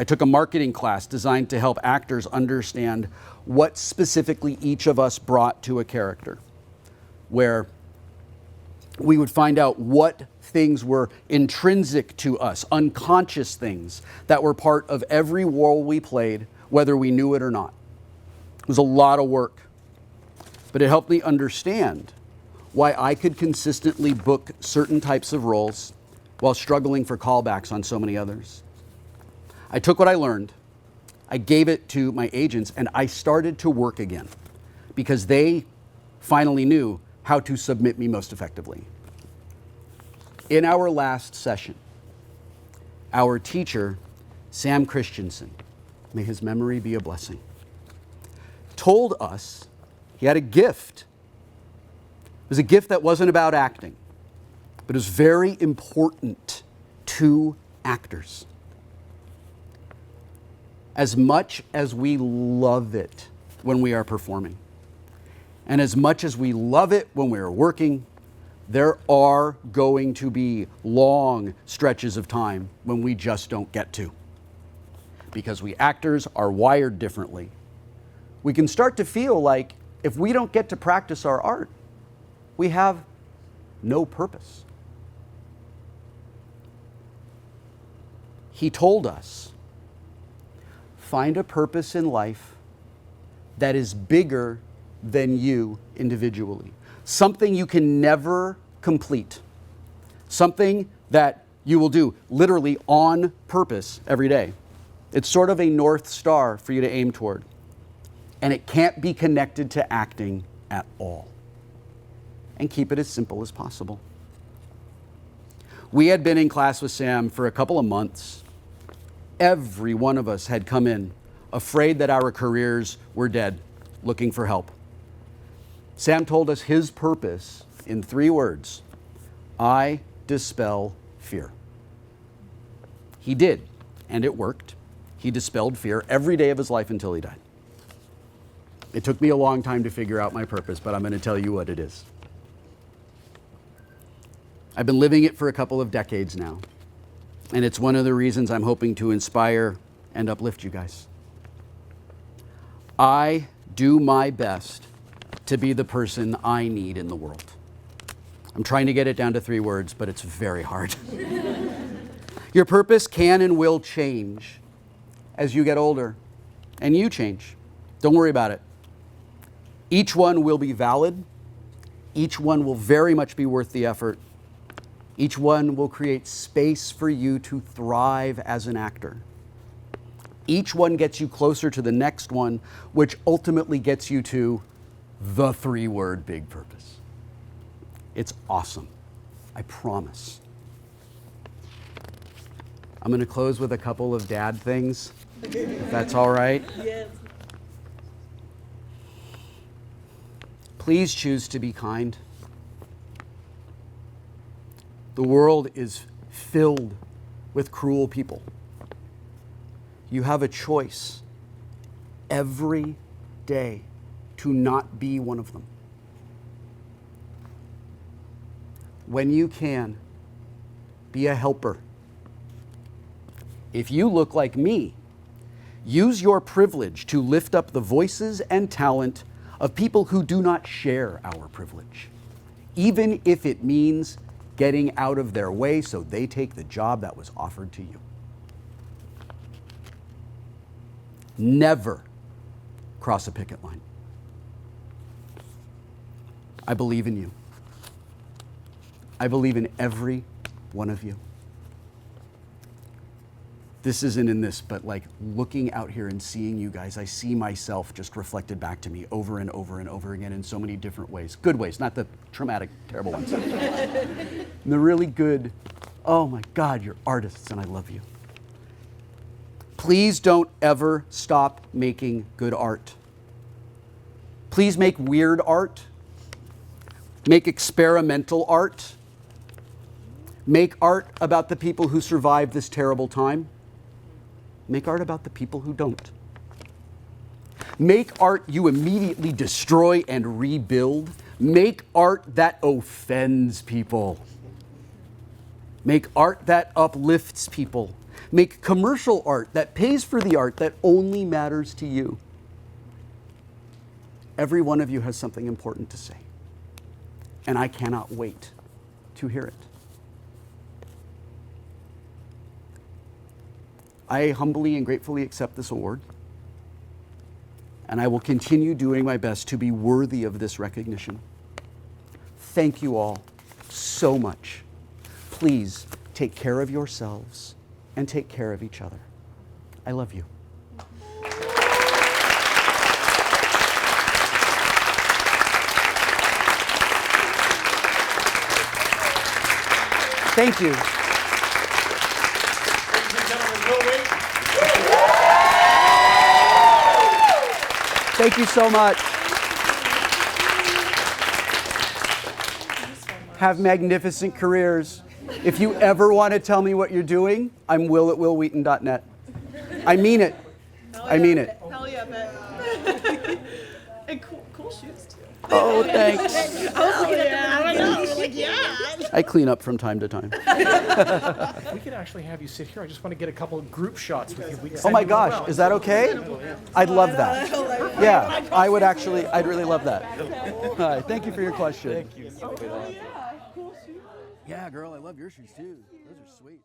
I took a marketing class designed to help actors understand what specifically each of us brought to a character, where we would find out what things were intrinsic to us, unconscious things that were part of every role we played, whether we knew it or not. It was a lot of work, but it helped me understand why I could consistently book certain types of roles while struggling for callbacks on so many others. I took what I learned, I gave it to my agents, and I started to work again because they finally knew how to submit me most effectively. In our last session, our teacher, Sam Christensen, may his memory be a blessing, told us he had a gift. It was a gift that wasn't about acting, but it was very important to actors. As much as we love it when we are performing, and as much as we love it when we are working, there are going to be long stretches of time when we just don't get to. Because we actors are wired differently. We can start to feel like if we don't get to practice our art, we have no purpose. He told us, find a purpose in life that is bigger than you individually. Something you can never complete. Something that you will do literally on purpose every day. It's sort of a North Star for you to aim toward. And it can't be connected to acting at all. And keep it as simple as possible. We had been in class with Sam for a couple of months. Every one of us had come in afraid that our careers were dead, looking for help. Sam told us his purpose in 3 words: I dispel fear. He did, and it worked. He dispelled fear every day of his life until he died. It took me a long time to figure out my purpose, but I'm going to tell you what it is. I've been living it for a couple of decades now, and it's one of the reasons I'm hoping to inspire and uplift you guys. I do my best to be the person I need in the world. I'm trying to get it down to 3 words, but it's very hard. Your purpose can and will change as you get older, and you change. Don't worry about it. Each one will be valid. Each one will very much be worth the effort. Each one will create space for you to thrive as an actor. Each one gets you closer to the next one, which ultimately gets you to the 3-word big purpose. It's awesome. I promise. I'm going to close with a couple of dad things, if that's all right. Yes. Please choose to be kind. The world is filled with cruel people. You have a choice every day to not be one of them. When you can, be a helper. If you look like me, use your privilege to lift up the voices and talent of people who do not share our privilege, even if it means getting out of their way so they take the job that was offered to you. Never cross a picket line. I believe in you. I believe in every one of you. This isn't in this, but like looking out here and seeing you guys, I see myself just reflected back to me over and over and over again in so many different ways. Good ways, not the traumatic, terrible ones. And the really good, oh my God, you're artists and I love you. Please don't ever stop making good art. Please make weird art. Make experimental art. Make art about the people who survived this terrible time. Make art about the people who don't. Make art you immediately destroy and rebuild Make art that offends people. Make art that uplifts people. Make commercial art that pays for the art that only matters to you. Every one of you has something important to say, and I cannot wait to hear it. I humbly and gratefully accept this award, and I will continue doing my best to be worthy of this recognition. Thank you all so much. Please take care of yourselves and take care of each other. I love you. Thank you. Thank you so much. Have magnificent careers. If you ever want to tell me what you're doing, I'm will@willwheaton.net. I mean it. I mean it. Hell yeah, man. And cool shoes too. Oh, thanks. I was looking at them. I know. Like, yeah. I clean up from time to time. If we could actually have you sit here, I just want to get a couple of group shots with you. We can Oh send my you as gosh, well. is that okay? I'd love that. Yeah, I would actually, I'd really love that. All right, thank you for your question. Thank you. Yeah, girl, I love your shoes too. Those are sweet.